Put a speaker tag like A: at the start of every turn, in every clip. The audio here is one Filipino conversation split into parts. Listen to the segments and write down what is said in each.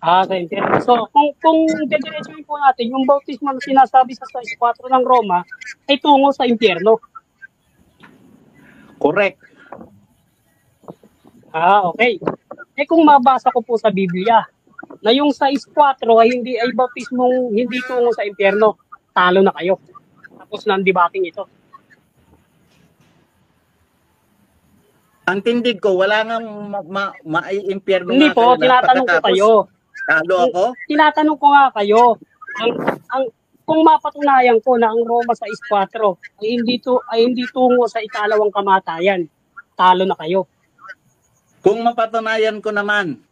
A: Sa impyerno. So, kung didiretsuhin po natin, yung bautismo na sinasabi sa 6.4 ng Roma ay tungo sa impyerno.
B: Correct.
A: Okay. Kung mabasa ko po sa Biblia, na yung 6.4 ay bautismong hindi tungo sa impyerno, talo na kayo. Tapos na ang debating ito.
B: Ang tindig ko, wala nga ma-impyerno
A: Hindi
B: nga
A: po,
B: kayo
A: tinatanong ko kayo.
B: Talo ako?
A: Tinatanong ko nga kayo. Kung mapatunayan ko na ang Roma 6.4 ay hindi tungo sa ikalawang kamatayan, talo na kayo.
B: Kung mapatunayan ko naman.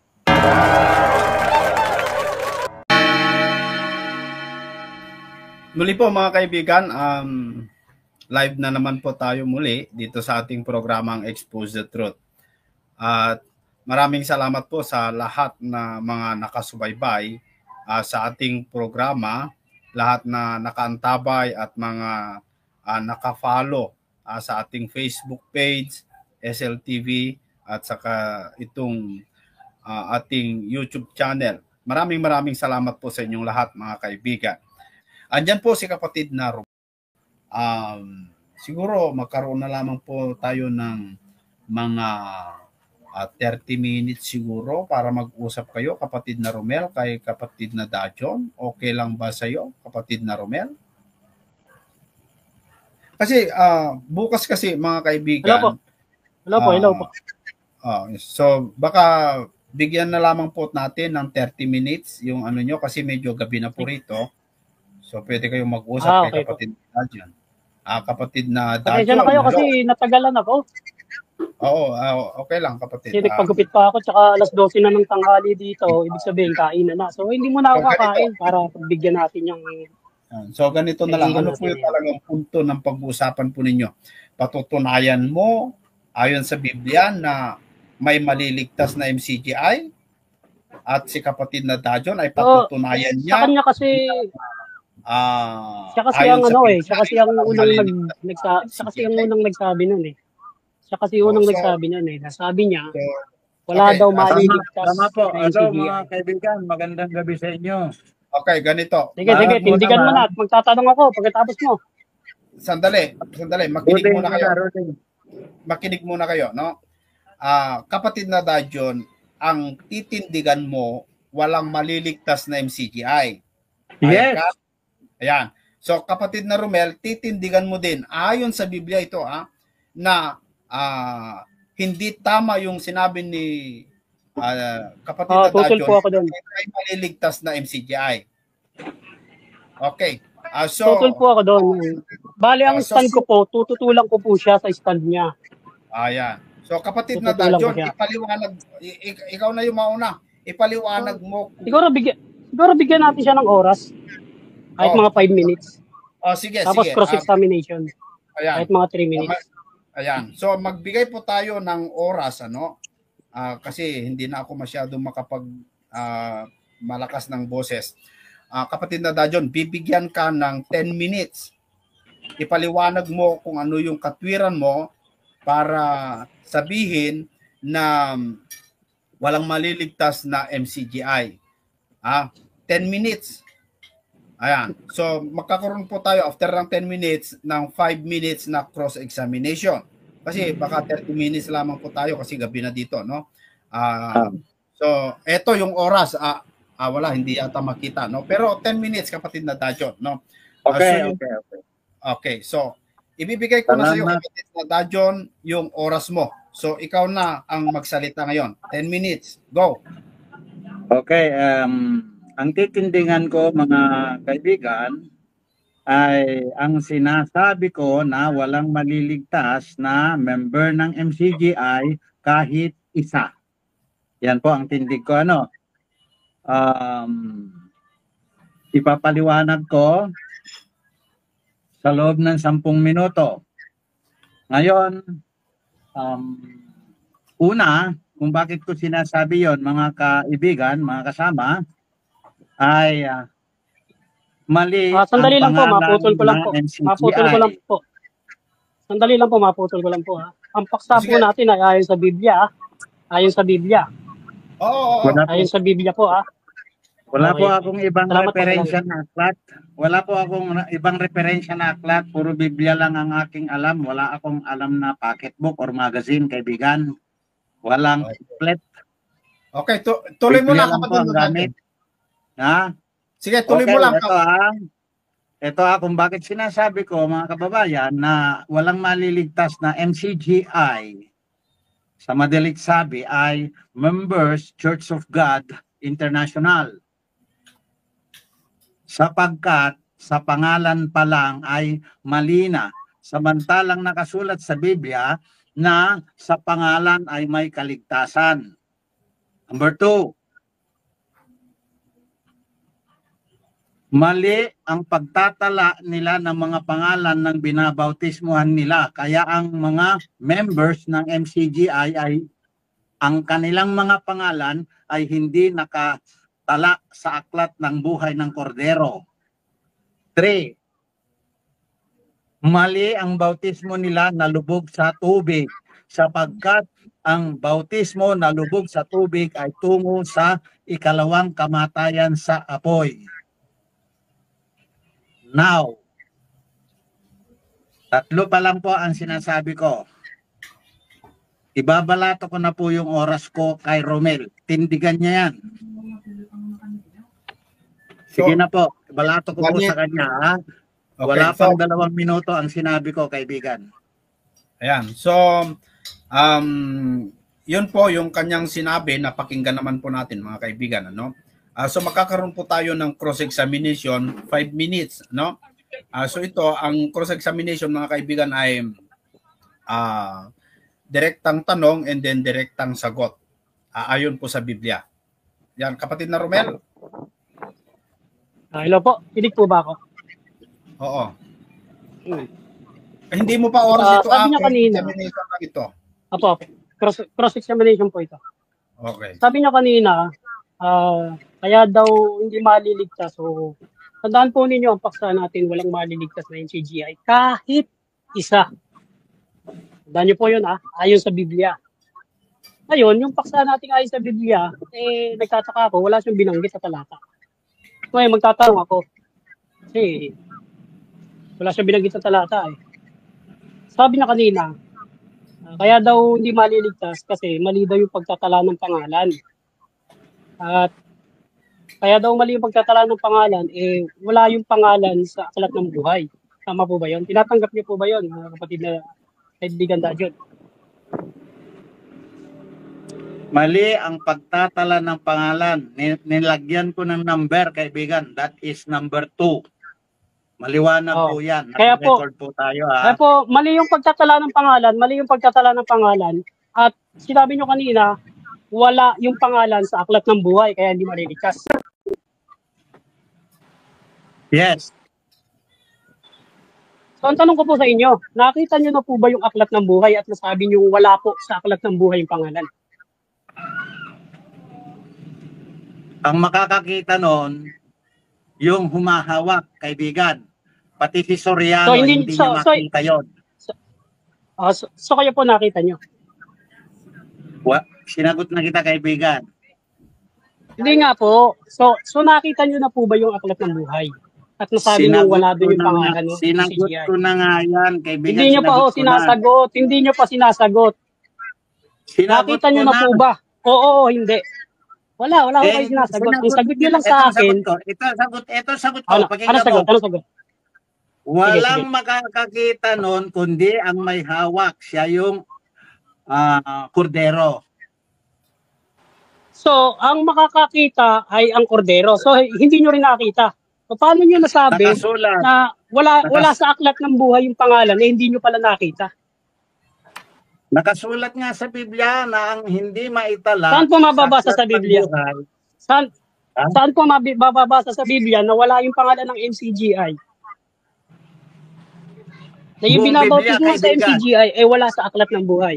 C: Muli po mga kaibigan, live na naman po tayo muli dito sa ating programang Expose the Truth. At maraming salamat po sa lahat na mga nakasubaybay sa ating programa, lahat na nakaantabay at mga nakafollow sa ating Facebook page, SLTV, at saka itong ating YouTube channel. Maraming salamat po sa inyong lahat mga kaibigan. Andyan po si kapatid na siguro magkaroon na lamang po tayo ng mga 30 minutes siguro para mag-usap kayo, kapatid na Romel, kay kapatid na Dajon. Okay lang ba sa iyo, kapatid na Romel? Kasi bukas kasi mga kaibigan.
A: Hello po.
C: So baka bigyan na lamang po natin ng 30 minutes yung ano nyo kasi medyo gabi na po rito. So pwede kayong mag-usap kay kapatid na Dajon. Kapatid na Dajon.
A: Pasensya na kayo kasi natagalan ako.
C: Oo, okay lang kapatid.
A: Kasi nagpagupit pa ako tsaka alas 12 na ng tanghali dito. Ibig sabihin, kain na. So hindi mo na ako kakain para pagbigyan natin yung...
C: So ganito na lang. Ano po yung talagang punto ng pag-uusapan po ninyo? Patutunayan mo ayon sa Biblia na may maliligtas na MCGI at si kapatid na Dajon ay patutunayan niya.
A: Sa kanya kasi... siya kasi ang siya kasi ang unang nagsabi nun eh. Siya kasi unang nagsabi nun eh. Nasabi niya, wala daw maliligtas.
B: Tama po. Hello mga kaibigan, magandang gabi sa inyo.
C: Okay, ganito.
A: Sige, tindigan mo na at magtatanong ako pagkatapos mo.
C: Sandali. Makinig muna kayo, no? Kapatid na Dajon, ang titindigan mo, walang maliligtas na MCGI.
B: Yes.
C: Ayan. So, kapatid na Romel, titindigan mo din, ayon sa Biblia ito, na hindi tama yung sinabi ni kapatid na Dajon, ay maliligtas na MCGI. Okay.
A: Tutol po ako doon. Bali, ang stand ko po, tututulan ko po siya sa stand niya.
C: Ayan. So, kapatid na Dajon, ipaliwanag, ikaw na yung mauna, ipaliwanag mo.
A: Siguro bigyan natin siya ng oras. Kahit mga 5 minutes.
C: Sige.
A: Tapos cross-examination.
C: Ayan.
A: Kahit mga 3 minutes.
C: Ayan. So, magbigay po tayo ng oras, kasi hindi na ako masyadong malakas ng boses. Kapatid na Dajon, bibigyan ka ng 10 minutes. Ipaliwanag mo kung ano yung katwiran mo para sabihin na walang maliligtas na MCGI. 10 minutes. Ayan. So, magkakaroon po tayo after ng 10 minutes ng 5 minutes na cross-examination. Kasi baka 30 minutes lamang po tayo kasi gabi na dito, no? So, eto yung oras. Wala, hindi yata makita, no? Pero 10 minutes, kapatid na Dajon, no? Okay. So, ibibigay ko na sa iyo, kapatid na Dajon, yung oras mo. So, ikaw na ang magsalita ngayon. 10 minutes. Go.
B: Okay. Ang titindingan ko mga kaibigan ay ang sinasabi ko na walang maliligtas na member ng MCGI kahit isa. Yan po ang tindig ko. Ipapaliwanag ko sa loob ng 10 minuto. Ngayon, una, kung bakit ko sinasabi yon mga kaibigan, mga kasama, ay mali
A: sandali lang po, maputol ko lang po. Sandali lang po, maputol ko lang po. Ang paksa po natin ay ayon sa Biblia. Ayon sa Biblia.
C: Oo.
A: Ayon sa Biblia po.
B: Wala po
A: Okay.
B: akong ibang
A: Salamat po,
B: referensya na aklat. Wala po akong ibang referensya na aklat. Puro Biblia lang ang aking alam. Wala akong alam na pocketbook or magazine, kaibigan. Walang pamphlet.
C: Okay, tuloy mo
B: Biblia
C: lang,
B: lang po
C: kapatid
B: ang
C: na Dajon.
B: gamit. Ha?
C: Sige, tuloy
B: Okay,
C: mo lang.
B: ito kung bakit sinasabi ko, mga kababayan, na walang maliligtas na MCGI, sa madaling sabi, ay Members Church of God International. Sapagkat sa pangalan pa lang ay malina, samantalang nakasulat sa Biblia na sa pangalan ay may kaligtasan. Number 2, mali ang pagtatala nila ng mga pangalan ng binabautismuhan nila. Kaya ang mga members ng MCGI ay ang kanilang mga pangalan ay hindi nakatala sa aklat ng buhay ng kordero. 3, mali ang bautismo nila na lubog sa tubig, sapagkat ang bautismo na lubog sa tubig ay tungo sa ikalawang kamatayan sa apoy. Now, 3 pa lang po ang sinasabi ko. Ibabalato ko na po yung oras ko kay Romel. Tindigan niya yan. Sige na po, balato ko po sa kanya. Ha? Wala pang 2 minuto ang sinabi ko, kaibigan.
C: Ayan. So, yun po yung kanyang sinabi na pakinggan naman po natin, mga kaibigan. Ano? So, magkakaroon po tayo ng cross-examination, 5 minutes. No? So, ito, ang cross-examination, mga kaibigan, ay direktang tanong and then direktang sagot. Ayon po sa Biblia. Yan, kapatid na Romel.
A: Hello po, kinig po ba ako?
C: Oo. Hindi mo pa oras ito.
A: Sabi niya kanina.
C: Examination lang ito.
A: Apo, cross-examination po ito.
C: Okay.
A: Sabi niya kanina, kaya daw hindi maliligtas. So, tandaan po ninyo, ang paksa natin, walang maliligtas na MCGI. Kahit isa. Tandaan niyo po yun, ayon sa Biblia. Ngayon, yung paksa natin ayon sa Biblia, nagtataka ako, wala siyang binanggit sa talata. Ngayon, magtatanong ako. Kasi, wala siyang binanggit sa talata eh. Sabi niya kanina, kaya daw hindi maliligtas kasi mali daw yung pagtatala ng pangalan. At kaya daw mali yung pagtatala ng pangalan, wala yung pangalan sa aklat ng buhay. Tama po ba yun? Tinatanggap niyo po ba yun, mga kapatid na kaibigan Dajon?
B: Mali ang pagtatala ng pangalan. Nilagyan ko ng number, kaibigan. That is number 2. Maliwanag po yan.
A: Kaya po,
B: record po tayo.
A: Kaya po, mali yung pagtatala ng pangalan, at sinabi nyo kanina, wala yung pangalan sa aklat ng buhay, kaya hindi maliligtas.
B: Yes.
A: So, ang tanong ko po sa inyo, nakita nyo na po ba yung aklat ng buhay at nasabi nyo wala po sa aklat ng buhay yung pangalan?
B: Ang makakakita noon, yung humahawak, kaibigan. Pati si Soriano, hindi niya makita yun.
A: So, kayo po nakita nyo?
B: Sinagot na kita, kaibigan.
A: Hindi nga po. So nakita nyo na po ba yung aklat ng buhay? At nasabi nyo wala doon yung pangalan ng
B: Sinagot ko na nga yan, kaibigan.
A: Hindi nyo pa sinasagot. Hindi nyo pa sinasagot. Nakita nyo na po ba? Oo, hindi. Wala ko kayo sinasagot. Ang sagot nyo lang sa akin.
B: Ito sagot ko.
A: Ano sagot?
B: Walang makakakita noon kundi ang may hawak. Siya yung kordero.
A: So, ang makakakita ay ang kordero. So, hindi nyo rin nakita. So, paano nyo nasabi na wala sa aklat ng buhay yung pangalan hindi nyo pala nakita?
B: Nakasulat nga sa Biblia na ang hindi maitala.
A: Saan po mababasa sa Biblia? Saan po mababasa sa Biblia na wala yung pangalan ng MCGI? Na yung binabautismo sa MCGI wala sa aklat ng buhay.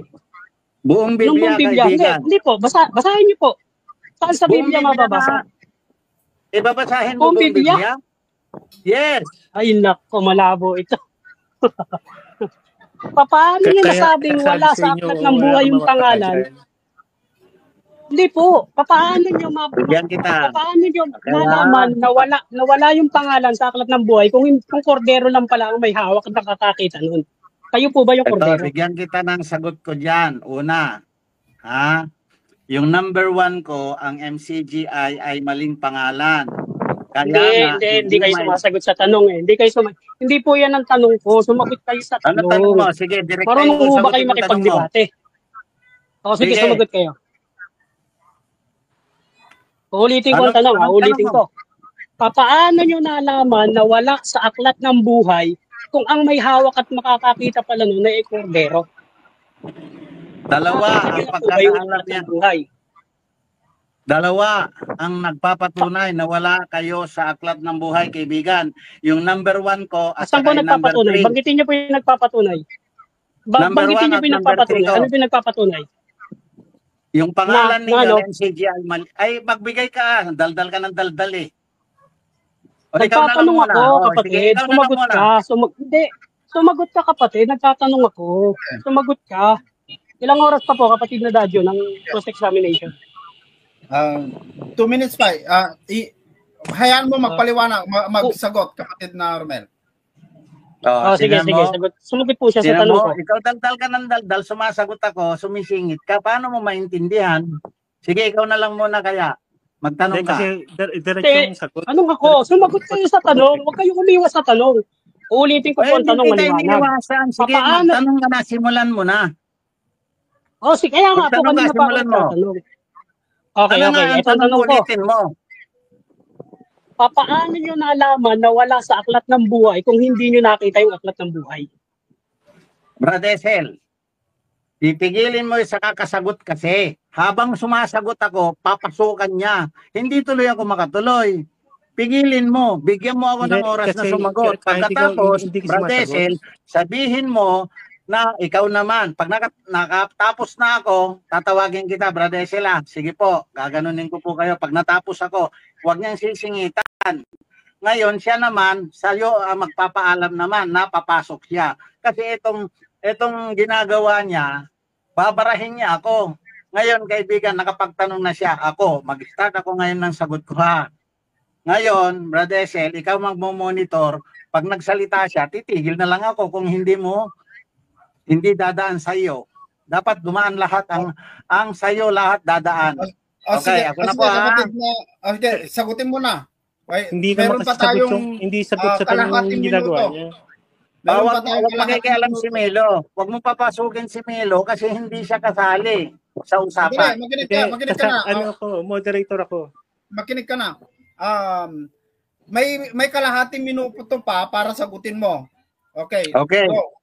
B: Buong Biblia, kaibigan.
A: Hindi po, basahin niyo po. Saan sa Biblia mababasa?
B: Babasahin mo buong Biblia? Yes.
A: Ay, nako, malabo ito. Paano niya nasabing wala sa aklat ng buhay yung pangalan? Hindi po. Paano nyo
B: Bigyan kita.
A: paano nyo
B: Kaya,
A: nalaman na wala yung pangalan sa Aklat ng Buhay kung kordero lang pala ang may hawak at nakakakita nun? Kayo po ba yung
B: ito,
A: kordero?
B: bigyan kita ng sagot ko dyan. Una, ha? Yung number 1 ko, ang MCGI ay maling pangalan. Kaya
A: Hindi kayo sumasagot sa tanong eh. Hindi po yan ang tanong ko. Sumagot kayo sa
B: Ano
A: tanong.
B: tanong mo? Sige, direktahin
A: Marunong
B: ko
A: mo ba kayo
B: sagutin yung tanong mo.
A: makipagdebate? O sige,
B: Sige.
A: sumagot kayo. Uulitin ko ang tanong,
B: Anong
A: uulitin
B: tanong mo?
A: ko. Paano nyo nalaman na wala sa Aklat ng Buhay kung ang may hawak at makakakita pala nun ay kordero?
B: Dalawa ang
A: Yun na po ba yung
B: pagkakaalam
A: Aklat
B: niya.
A: ng Buhay?
B: Dalawa ang nagpapatunay na wala kayo sa Aklat ng Buhay, kaibigan. Yung number 1 ko at
A: Saan po
B: saka yung number
A: nagpapatunay?
B: 3.
A: Banggitin nyo po yung nagpapatunay.
B: Number
A: Banggitin
B: 1
A: nyo
B: at
A: po yung
B: number 3
A: nagpapatunay.
B: ko.
A: Ano yung pinagpapatunay?
B: Yung pangalan
A: Na
B: ninyo,
A: ano?
B: MCGI, ay magbigay ka. Daldal ka ng daldal eh. O, ikaw na lang
A: Nagtatanong
B: muna.
A: ako,
B: O, sige,
A: kapatid.
B: ikaw na lang
A: Sumagot
B: muna.
A: ka. Hindi. Sumagot ka, kapatid. Nagtatanong ako. Sumagot ka. Ilang oras pa po, kapatid na Dadyo, ng cross-examination?
C: 2 minutes pa. Hayaan mo magpaliwanag, magsagot, kapatid na Romel.
A: Sige.
B: Mo,
A: Sumagot po siya sa
B: Tingnan
A: tanong
B: mo,
A: ko.
B: ikaw daldal ka ng daldal, sumasagot ako, sumisingit ka. Paano mo maintindihan? Sige, ikaw na lang muna kaya. Magtanong ka.
D: Kasi diretso yung sagot.
A: Anong ako? Sumagot kayo sa tanong. Huwag kayong umiwas sa tanong. Uulitin ko po ang tanong
B: hindi tayo
A: maliwanag.
B: iniiwasan. Sige,
A: Paano?
B: magtanong ka na, simulan mo na.
A: Sige, kaya nga po,
B: Magtanong ka,
A: kanina pa ako
B: simulan mo.
A: nagtatanong. Okay.
B: Ano nga ang
A: Ito ang tanong ko.
B: ulitin mo?
A: Paano nyo nalaman na wala sa Aklat ng Buhay kung hindi nyo nakita yung Aklat ng Buhay?
B: Bradesel, pipigilin mo sa kakasagot kasi. Habang sumasagot ako, papasukan niya. Hindi tuloy ako makatuloy. Pigilin mo, bigyan mo ako ng
D: Hindi,
B: oras na
D: kasi
B: sumagot.
D: kahit
B: Pagkatapos,
D: hindi ka
B: Bradesel, sabihin mo na ikaw naman. Pag nakatapos na ako, tatawagin kita, Bradesel. Sige po, gaganunin ko po kayo. Pag natapos ako, huwag niyang sisingitan. Ngayon, siya naman, sa'yo magpapaalam naman na papasok siya. Kasi itong ginagawa niya, babarahin niya ako. Ngayon, kaibigan, nakapagtanong na siya. Ako, mag-start ako ngayon ng sagot ko ha. Ngayon, Bradesel, ikaw magmo-monitor. Pag nagsalita siya, titigil na lang ako kung hindi dadaan sa iyo. Dapat dumaan lahat ang sa iyo lahat dadaan. Okay, ako na po ha.
C: Okay, sagutin mo na. Okay,
D: Hindi naman kasi sagot hindi sagot sa tanong
C: kalahating
D: yung ginagawa
C: minuto.
D: niya.
B: Huwag makikialam si Melo. Huwag mo papasukin si Melo kasi hindi siya kasali sa usapan.
C: Makinig ka na.
D: Moderator ako.
C: Makinig ka na. May kalahating minuto pa para sagutin mo. Okay.
B: Okay.
C: Go.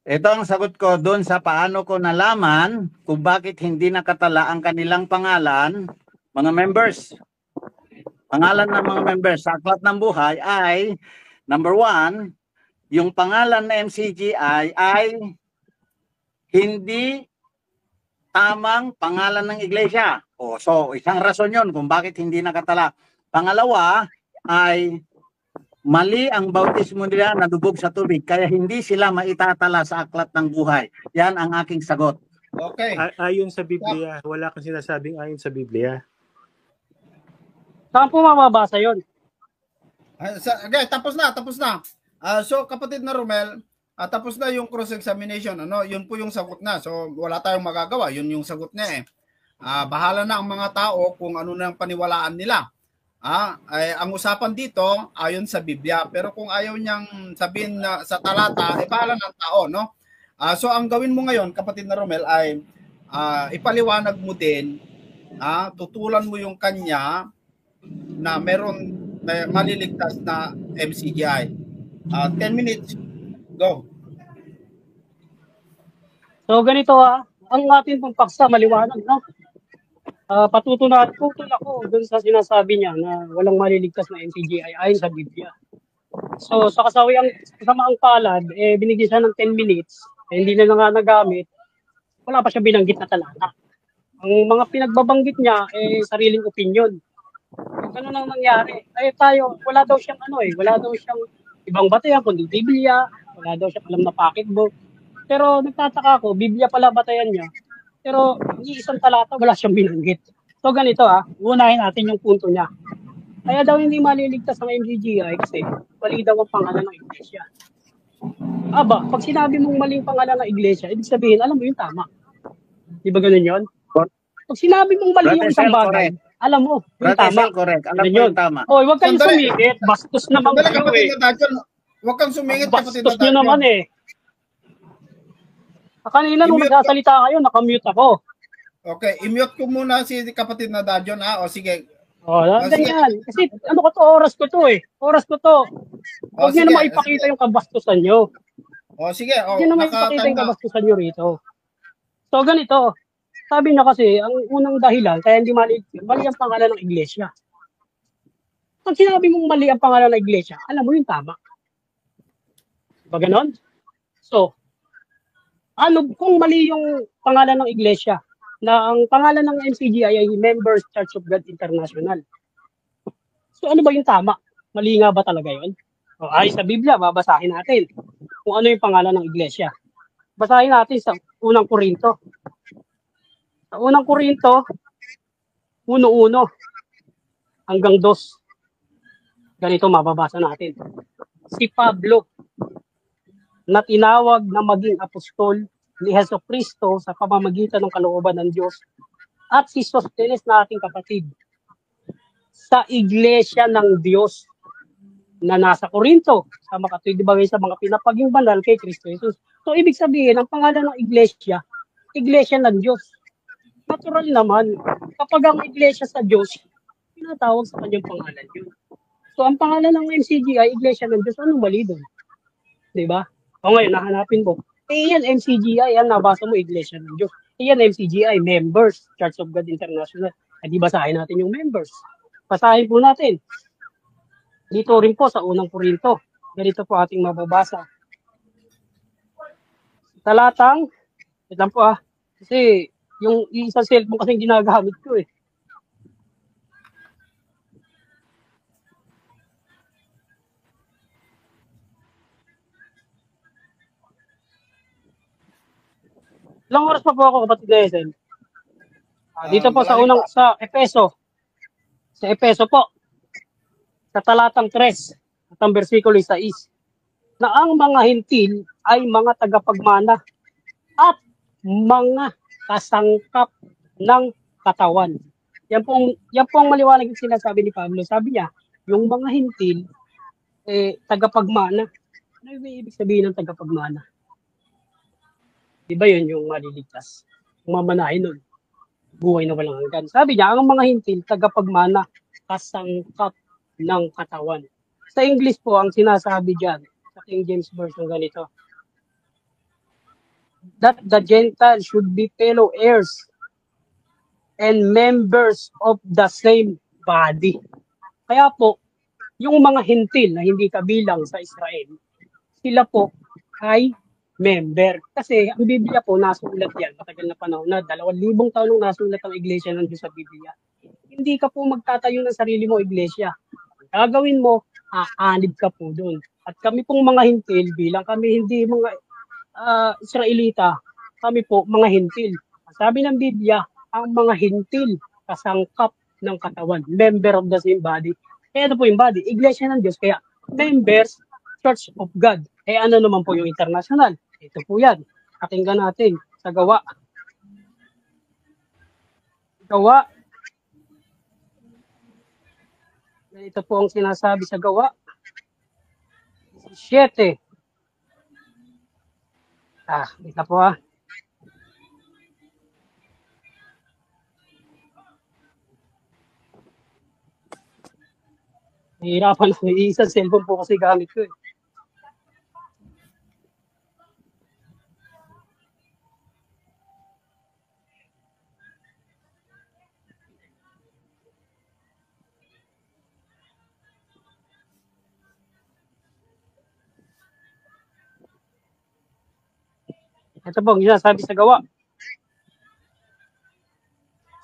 B: Ito ang sagot ko doon sa paano ko nalaman kung bakit hindi nakatala ang kanilang pangalan, mga members. Pangalan ng mga members sa Aklat ng Buhay ay, number 1, yung pangalan na MCGI ay hindi tamang pangalan ng iglesia. So, isang rason yun kung bakit hindi nakatala. Pangalawa ay mali ang bautismo nila na lubog sa tubig, kaya hindi sila maitatala sa Aklat ng Buhay. Yan ang aking sagot.
C: Okay.
D: Ayon sa Biblia, wala kang sinasabing ayon sa Biblia.
A: Saan po mababasa yun?
C: Okay, tapos na. So, kapatid na Romel, tapos na yung cross-examination. Yun po yung sagot na. So, wala tayong magagawa. Yun yung sagot niya eh. Bahala na ang mga tao kung ano na ang paniwalaan nila. Ang usapan dito, ayon sa Biblia. Pero kung ayaw niyang sabihin na sa talata, bahala ng tao, no? So, ang gawin mo ngayon, kapatid na Romel, ay ipaliwanag mo din, tutulan mo yung kanya na meron maliligtas na MCGI. 10 minutes. Go.
A: So ganito ang atin pong paksa maliwanag, no? Tutol ako dun sa sinasabi niya na walang maliligtas na MCGI ayon sa Biblia. So sa kasamaang palad, binigyan siya ng 10 minutes, hindi na nga nagamit, wala pa siya binanggit na talata. Ang mga pinagbabanggit niya, sariling opinion. Ganun ang nangyari. Wala daw siyang ibang batayan kundi Biblia, wala daw siyang alam na pocketbook. Pero nagtataka ako, Biblia pala batayan niya. Pero isang talata wala siyang binanggit. So ganito unahin natin yung punto niya. Kaya daw hindi maliligtas ang MCGI kasi mali daw ang pangalan ng iglesia. Aba, pag sinabi mong maling pangalan ng iglesia, ibig sabihin, alam mo yung tama. Di ba ganun yun? Pag sinabi mong mali yung
B: Brother
A: isang
B: Sel,
A: bagay,
B: correct.
A: alam mo, yung
B: Brother
A: tama.
B: Sel, correct. Alam
A: Ganun
B: ko
A: yun.
B: yung tama.
A: Hoy, huwag kayong
C: Sandali.
A: sumingit. Bastos naman
C: Sandali,
A: kayo
C: kapatid na Dajon. Huwag kang sumingit, kapatid na
A: Bastos nyo
C: Dajon.
A: naman eh. Kanina nung
C: I-mute
A: magsasalita kayo, nakamute ako.
C: Okay, i-mute ko muna si kapatid na Dajon. O sige.
A: Ganyan. Kasi ano ko to, oras ko to eh. Oras ko to. Huwag nyo
C: sige,
A: naman ipakita yung kabastusan nyo.
C: Sige.
A: Huwag nyo naman ipakita yung kabastusan nyo rito. So ganito, sabi niya kasi, ang unang dahilan, kaya hindi mali ang pangalan ng iglesia. Pag sinabi mong mali ang pangalan ng iglesia, alam mo yung tama. Diba ganon? So, kung mali yung pangalan ng iglesia, na ang pangalan ng MCGI ay Members Church of God International. So ano ba yung tama? Mali nga ba talaga yun? Ay sa Biblia, babasahin natin kung ano yung pangalan ng iglesia. Basahin natin sa unang Korinto. Sa unang Korinto, 1:1 hanggang 2. Ganito mababasa natin. Si Pablo, na tinawag na maging apostol ni Jesucristo sa pamamagitan ng kalooban ng Diyos, at si Sostenes na ating kapatid sa iglesia ng Diyos na nasa Korinto, sa makatwidibagay sa mga pinapaging banal kay Kristo Jesus. So ibig sabihin, ang pangalan ng iglesia ng Diyos. Natural naman, kapag ang iglesia sa Diyos, pinatawag sa kanyang pangalan yun. So ang pangalan ng MCGI, iglesia ng Diyos, anong mali doon? Diba? O ngayon, nahanapin mo. Yan, MCGI, yan, nabasa mo, iglesia ng Diyos. Yan, MCGI, members, Church of God International. Di basahin natin yung members. Basahin po natin. Dito rin po sa unang Korinto. Ganito po ating mababasa. Talatang, ito lang po kasi yung isang cellphone kasi ginagamit ko eh. Ilang oras pa po ako, kapatid na Esen? Dito po sa Efeso. Sa Efeso po. Sa talatang 3 at ang versikulo 6. Na ang mga hintil ay mga tagapagmana at mga kasangkap ng katawan. Yan pong maliwanag yung sinasabi ni Pablo. Sabi niya, yung mga hintil, tagapagmana. Ano yung ibig sabihin ng tagapagmana? Diba yun yung maliligtas? Yung mamanahin nun. Buhay na walang hanggan. Sabi niya, ang mga hintil, tagapagmana, kasangkap ng katawan. Sa English po, ang sinasabi dyan, sa King James Version ganito, that the Gentiles should be fellow heirs and members of the same body. Kaya po, yung mga hintil na hindi kabilang sa Israel, sila po ay member. Kasi ang Biblia po, nasulat yan. Matagal na panahon na, 2,000 taon nung nasulat ang iglesia ng Diyos sa Biblia. Hindi ka po magtatayo ng sarili mo iglesia. Ang gagawin mo, aanib ka po doon. At kami pong mga hintil, bilang kami hindi mga Israelita, kami po mga hintil. Sabi ng Biblia, ang mga hintil, kasangkap ng katawan, member of the same body. Kaya ito po yung body, iglesia ng Diyos. Kaya members, Church of God. Ano naman po yung international? Ito po yan. Pakinggan natin sa Gawa. Gawa. Ito po ang sinasabi sa Gawa. 17. Ito po Nahihirapan ako. Isang cellphone po kasi gamit ko eh. Ito po ang sinasabi sa Gawa.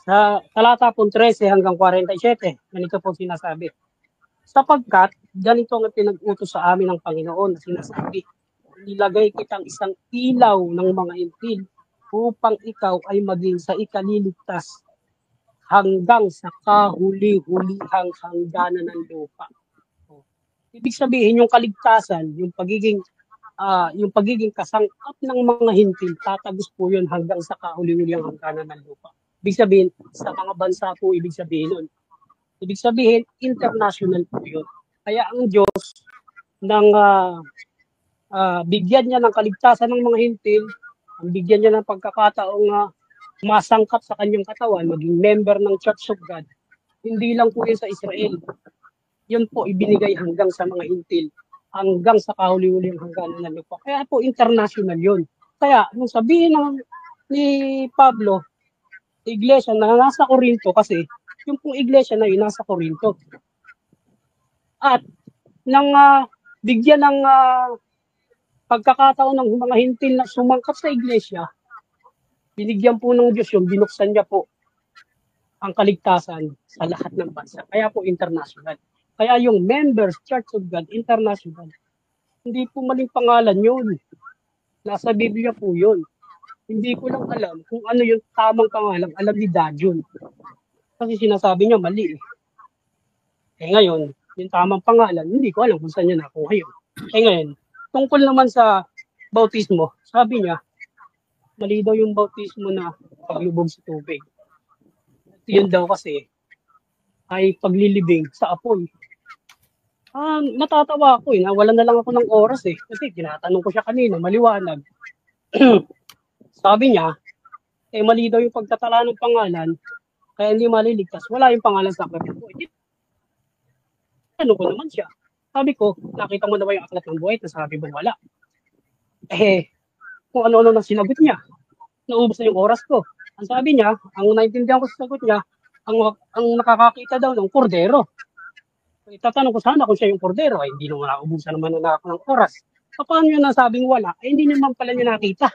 A: Sa talata po 13 hanggang 47, ganito po sinasabi. Sapagkat, ganito ang pinag-utos sa amin ng Panginoon na sinasabi, nilagay kitang isang ilaw ng mga hintil upang ikaw ay maging sa ikaliligtas hanggang sa kahuli-hulihang hangganan ng lupa. Ibig sabihin yung kaligtasan, yung pagiging kasangkap ng mga hintil, tatagos po yun hanggang sa kahuli-hulihang hangganan ng lupa. Ibig sabihin, sa mga bansa po, ibig sabihin nun. Ibig sabihin, international po yun. Kaya ang Diyos, nang bigyan niya ng kaligtasan ng mga hintil, ang bigyan niya ng pagkakataong masangkap sa kanyang katawan, maging member ng Church of God, hindi lang po yun sa Israel. Yun po ibinigay hanggang sa mga hintil, hanggang sa kahuli-huling hangganan ng lupa. Kaya po international yun. Kaya nung sabihin ni Pablo, iglesia na nasa Corinto, kasi yung pong iglesia na yun nasa Corinto. At nang bigyan ng pagkakataon ng mga hintil na sumangkap sa iglesia, binigyan po ng Diyos yung binuksan niya po ang kaligtasan sa lahat ng bansa. Kaya po international. Kaya yung members, Church of God, international, hindi po maling pangalan yun. Nasa Biblia po yun. Hindi ko lang alam kung ano yung tamang pangalan. Alam ni Dajon. Kasi sinasabi niya mali. Ngayon, yung tamang pangalan, hindi ko alam kung saan niya nakuha yun. Ngayon, tungkol naman sa bautismo, sabi niya, mali daw yung bautismo na paglubog sa tubig. Yun daw kasi ay paglilibing sa apoy. Natatawa ako nawalan na lang ako ng oras kasi tinatanong ko siya kanina, maliwanag. Sabi niya, mali daw yung pagtatala ng pangalan, kaya hindi maliligtas. Wala yung pangalan sa aklat ng buhay. Ano ko naman siya? Sabi ko, nakita mo na ba yung aklat ng buhay? Sabi mo, wala. Kung ano-ano nang sinagot niya. Naubos na yung oras ko. Ang sabi niya, ang naintindihan ko sa sagot niya, ang nakakakita daw ng kordero. Itatanong ko sana kung siya yung kordero, hindi naman naubusan naman na ako ng oras. Paano yun nasabing wala? Hindi naman pala niya nakita.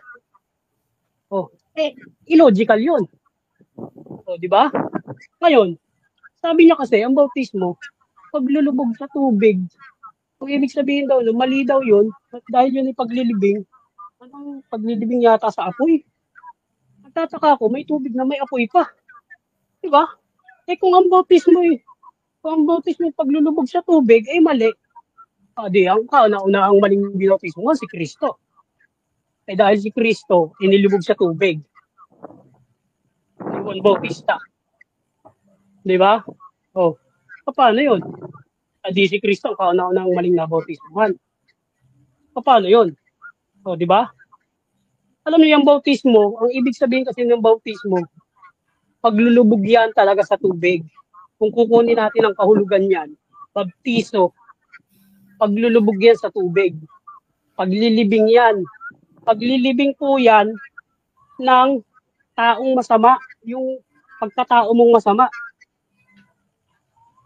A: Illogical yun. Di ba? Ngayon, sabi niya kasi, ang bautismo, paglulubog sa tubig, kung ibig sabihin daw, mali daw yun, at dahil yun ay paglilibing, anong paglilibing yata sa apoy? Nagtataka ako, may tubig na may apoy pa. Di ba? Kung ang bautismo paglulubog sa tubig, mali. Ang kauna-una ang maling binautismo si Kristo. Dahil si Kristo, inilubog sa tubig. Juan Bautista. Di ba? Paano yun? Di si Kristo ang kauna-una ang maling nabautismuhan. Paano yun? Di ba? Alam niyo yung bautismo, ang ibig sabihin kasi ng bautismo, paglulubog yan talaga sa tubig. Kung kukunin natin ang kahulugan yan, baptiso, paglulubog yan sa tubig. Paglilibing yan. Paglilibing po yan ng taong masama, yung pagkatao mong masama.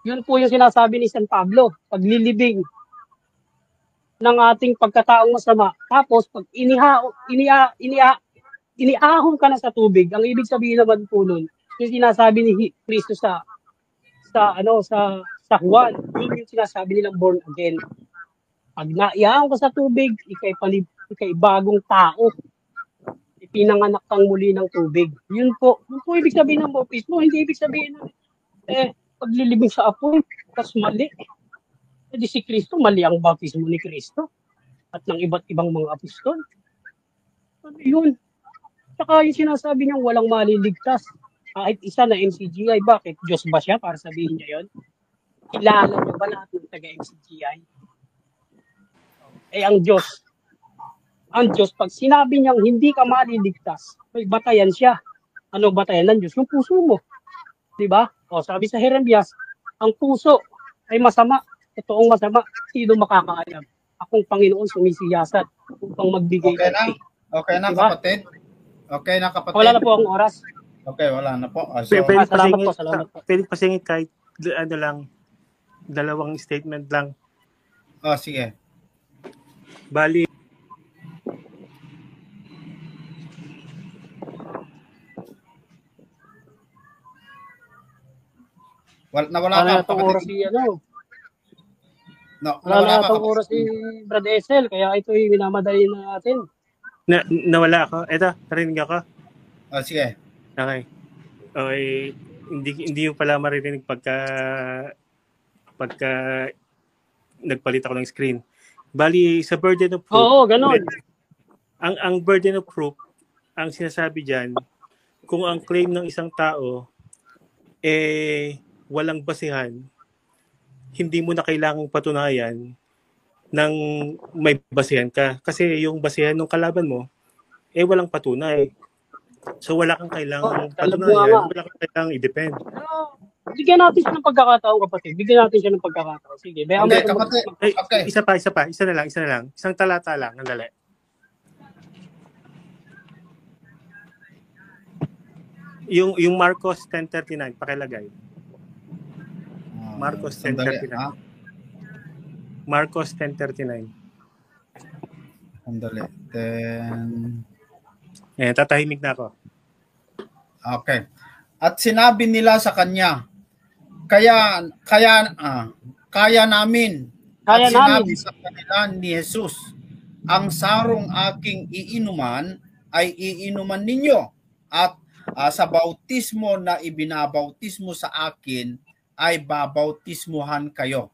A: Yun po yung sinasabi ni San Pablo, paglilibing ng ating pagkataong masama. Tapos, pag iniahon ka na sa tubig, ang ibig sabihin naman po nun, yung sinasabi ni Kristo sa Juan, yun yung sinasabi nilang born again. Pag naiahon ka sa tubig, ikay bagong tao. Ipinanganak kang muli ng tubig. Yun po ibig sabihin ng bautismo. Hindi ibig sabihin paglilibing sa apoy, tas mali. Di si Kristo, mali ang bautismo ni Kristo at ng iba't ibang mga apostol. Yun. Saka yung sinasabi niyang walang maliligtas. Kahit isa na MCGI, bakit? Diyos ba siya para sabihin niya yun? Kilala niyo ba lahat ng taga-MCGI? Ang Diyos, pag sinabi niyang hindi ka maliligtas, may batayan siya. Ano batayan ng Diyos? Yung puso mo. Diba? Sabi sa Jeremias, ang puso ay masama. Totoong masama. Sino makakaalam? Akong Panginoon sumisiyasat upang magbigay.
C: Okay na, diba? Kapatid. Okay na, kapatid.
A: Wala na po ang oras.
C: Okay, wala na po.
A: Salamat po.
D: Pwede pasingit kahit dalawang statement lang.
C: Sige.
D: Bali,
A: Wala na itong oras si Wala na itong oras si Brad Esel, kaya ito'y minamadali na natin.
D: Nawala ako. Eto, narinig ako.
C: Sige.
D: Okay. Hindi yung pala maririnig pagka nagpalit ako ng screen. Bali, sa burden of proof,
A: Oo, ganon.
D: ang burden of proof, ang sinasabi dyan, kung ang claim ng isang tao walang basihan, hindi mo na kailangang patunayan ng may basihan ka. Kasi yung basihan ng kalaban mo, walang patunay. So wala kang kailangang patunayan, wala kang kailangang i-depend.
A: Bigyan natin siya ng pagkakataon, kapatid. Bigyan natin siya ng pagkakataon. Sige,
C: Okay, kapatid. Okay.
D: Isa pa. Isa na lang. Isang talata lang. Nandali. Yung Marcos 10:39, pakilagay. Marcos 10:39. Marcos 10:39.
C: Sandali.
D: Tatahimik na ako.
C: Okay. At sinabi nila sa kanya, kaya namin. At sinabi sa kanila ni Jesus, ang sarong aking iinuman ay iinuman ninyo, at sa bautismo na ibinabautismo sa akin ay babautismuhan kayo.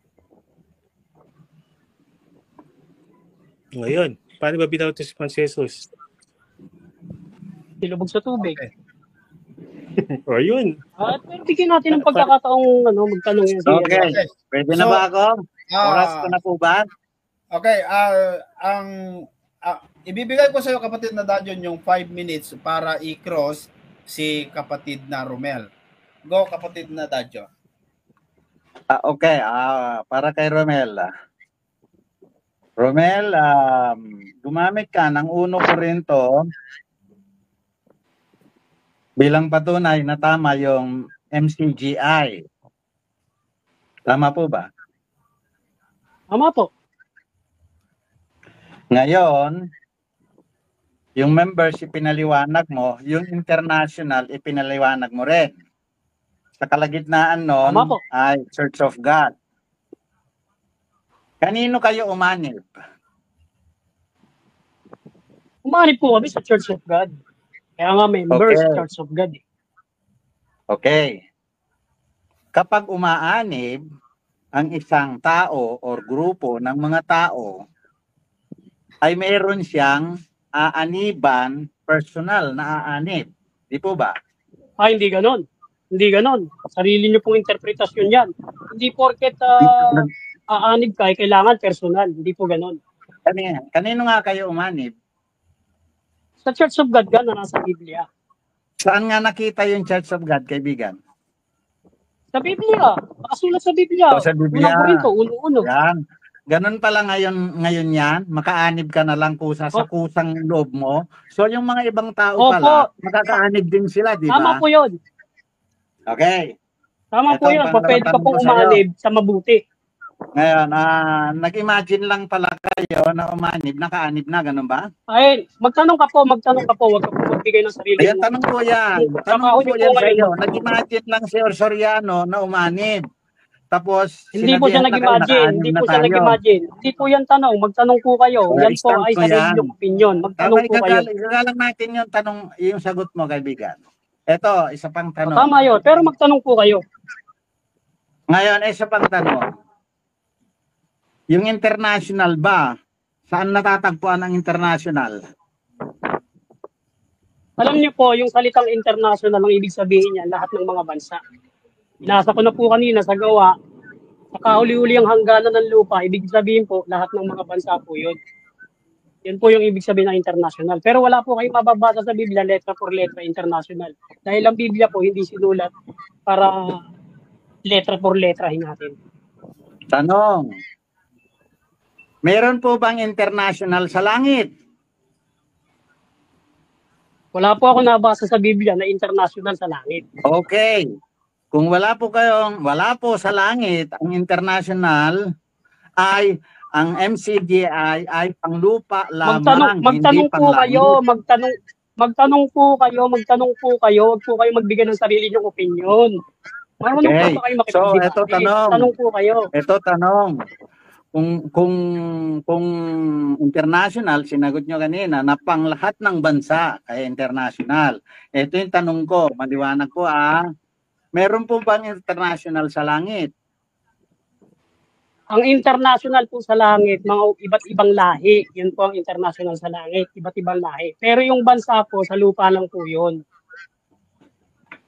D: Ngayon, paano ba binautismuhan si Jesus?
A: Silubog sa tubig.
C: Okay.
D: O yun.
A: Pero bigyan natin ng pagkakataong magtanong yan.
B: Okay. Pwede na ba ako? Oras ko na po ba?
C: Okay. Ibibigay ko sa iyo, kapatid na Dajon, yung 5 minutes para i-cross si kapatid na Romel. Go, kapatid na Dajon.
B: Okay. Para kay Romel. Romel, gumamit ka ng 1 Corinto bilang patunay na tama yung MCGI. Tama po ba?
A: Tama po.
B: Ngayon, yung members ipinaliwanag mo, yung international ipinaliwanag mo rin. Sa kalagitnaan nun ay Church of God. Kanino kayo umanib?
A: Umanib po kami sa Church of God. Kaya nga members sa Church of God.
B: Okay. Kapag umaanib ang isang tao or grupo ng mga tao, ay mayroon siyang aaniban, personal na aanib. Di po ba?
A: Hindi ganon. Hindi ganon. Sarili niyo pong interpretasyon yan. Hindi porket aanib ka, kailangan personal. Hindi po ganon.
B: Kanino nga kayo umanib?
A: Sa Church of God na nasa Biblia.
B: Saan nga nakita yung Church of God, kaibigan?
A: Sa Biblia. Nakasulat sa Biblia.
B: Sa Biblia.
A: 1 Corinto, 1:1.
B: Yan. Ganun pala ngayon yan, makaanib ka na lang kusa sa kusang loob mo. So yung mga ibang tao pala, makakaanib din sila, di ba?
A: Tama po yun.
B: Okay.
A: Tama po yun. Pwede ka pong umanib sa mabuti.
B: Ngayon, nag-imagine lang pala kayo na umanib, nakaanib na, ganun ba?
A: Ay, magtanong ka po. Huwag ka po magbigay ng sarili.
B: Ayan, tanong po yan. Tanong po yan sa iyo. Nag-imagine lang si Orsoriano na umanib. Tapos,
A: hindi po siya nag-imagine. Hindi po siya nag-imagine. Hindi po yan tanong. Magtanong po kayo. Yan po ay sarili yung opinion. Magtanong po kayo.
B: Igalang natin yung tanong, yung sagot mo, kaibigan. Ito, isa pang tanong.
A: Tama yun. Pero magtanong po kayo.
B: Ngayon, isa pang tanong. Yung international ba? Saan natatagpuan ang international?
A: Alam niyo po, yung salitang international, ang ibig sabihin niya, lahat ng mga bansa. Inasa ko na po kanina sa gawa, sa kahuli-huli ang hangganan ng lupa, ibig sabihin po, lahat ng mga bansa po yun. Yan po yung ibig sabihin ng international. Pero wala po kayong mababasa sa Biblia, letra por letra, international. Dahil ang Biblia po, hindi sinulat para letra por letrahin natin.
B: Tanong. Meron po bang international sa langit?
A: Wala po ako nabasa sa Biblia na international sa langit.
B: Okay. Kung wala po sa langit, ang international ay, ang MCGI ay panglupa lamang, hindi panglangit.
A: Magtanong po kayo, huwag po kayo magbigay ng sarili niyong opinion.
B: Okay. So, ito tanong.
A: Tanong po kayo.
B: Ito tanong. Kung international, sinagot nyo kanina, na pang lahat ng bansa ay international. Ito yung tanong ko, maliwanag ko Meron po bang international sa langit?
A: Ang international po sa langit, mga iba't ibang lahi. Yun po ang international sa langit, iba't ibang lahi. Pero yung bansa po, sa lupa lang po yun.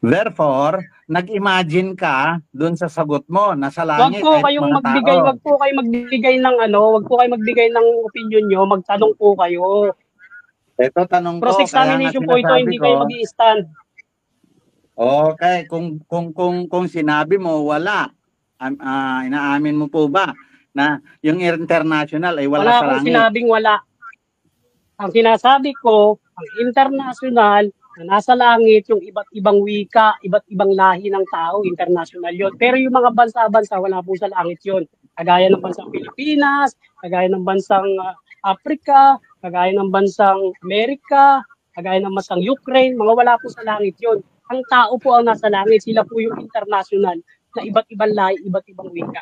B: Therefore, nag-imagine ka dun sa sagot mo na sa
A: Wag
B: langit
A: po
B: ay
A: kayong
B: mga
A: magbigay,
B: tao.
A: wag po kayong magbigay ng wag po kayong magbigay ng opinion nyo, magtanong po kayo.
B: Ito tanong ko, kaya nga
A: Cross-examination po ito,
B: sinasabi
A: hindi kayo
B: ko,
A: mag-i-stand.
B: okay, kung sinabi mo wala, inaamin mo po ba na yung international ay wala
A: Wala
B: sa
A: akong
B: langit?
A: sinabing wala. Ang sinasabi ko, ang international na nasa langit, yung iba't ibang wika, iba't ibang lahi ng tao, international yon. Pero yung mga bansa-bansa, wala po sa langit yon. Kagaya ng bansang Pilipinas, kagaya ng bansang Africa, kagaya ng bansang Amerika, kagaya ng bansang Ukraine, mga wala po sa langit yon. Ang tao po ang nasa langit, sila po yung international na iba't ibang lahi, iba't ibang wika.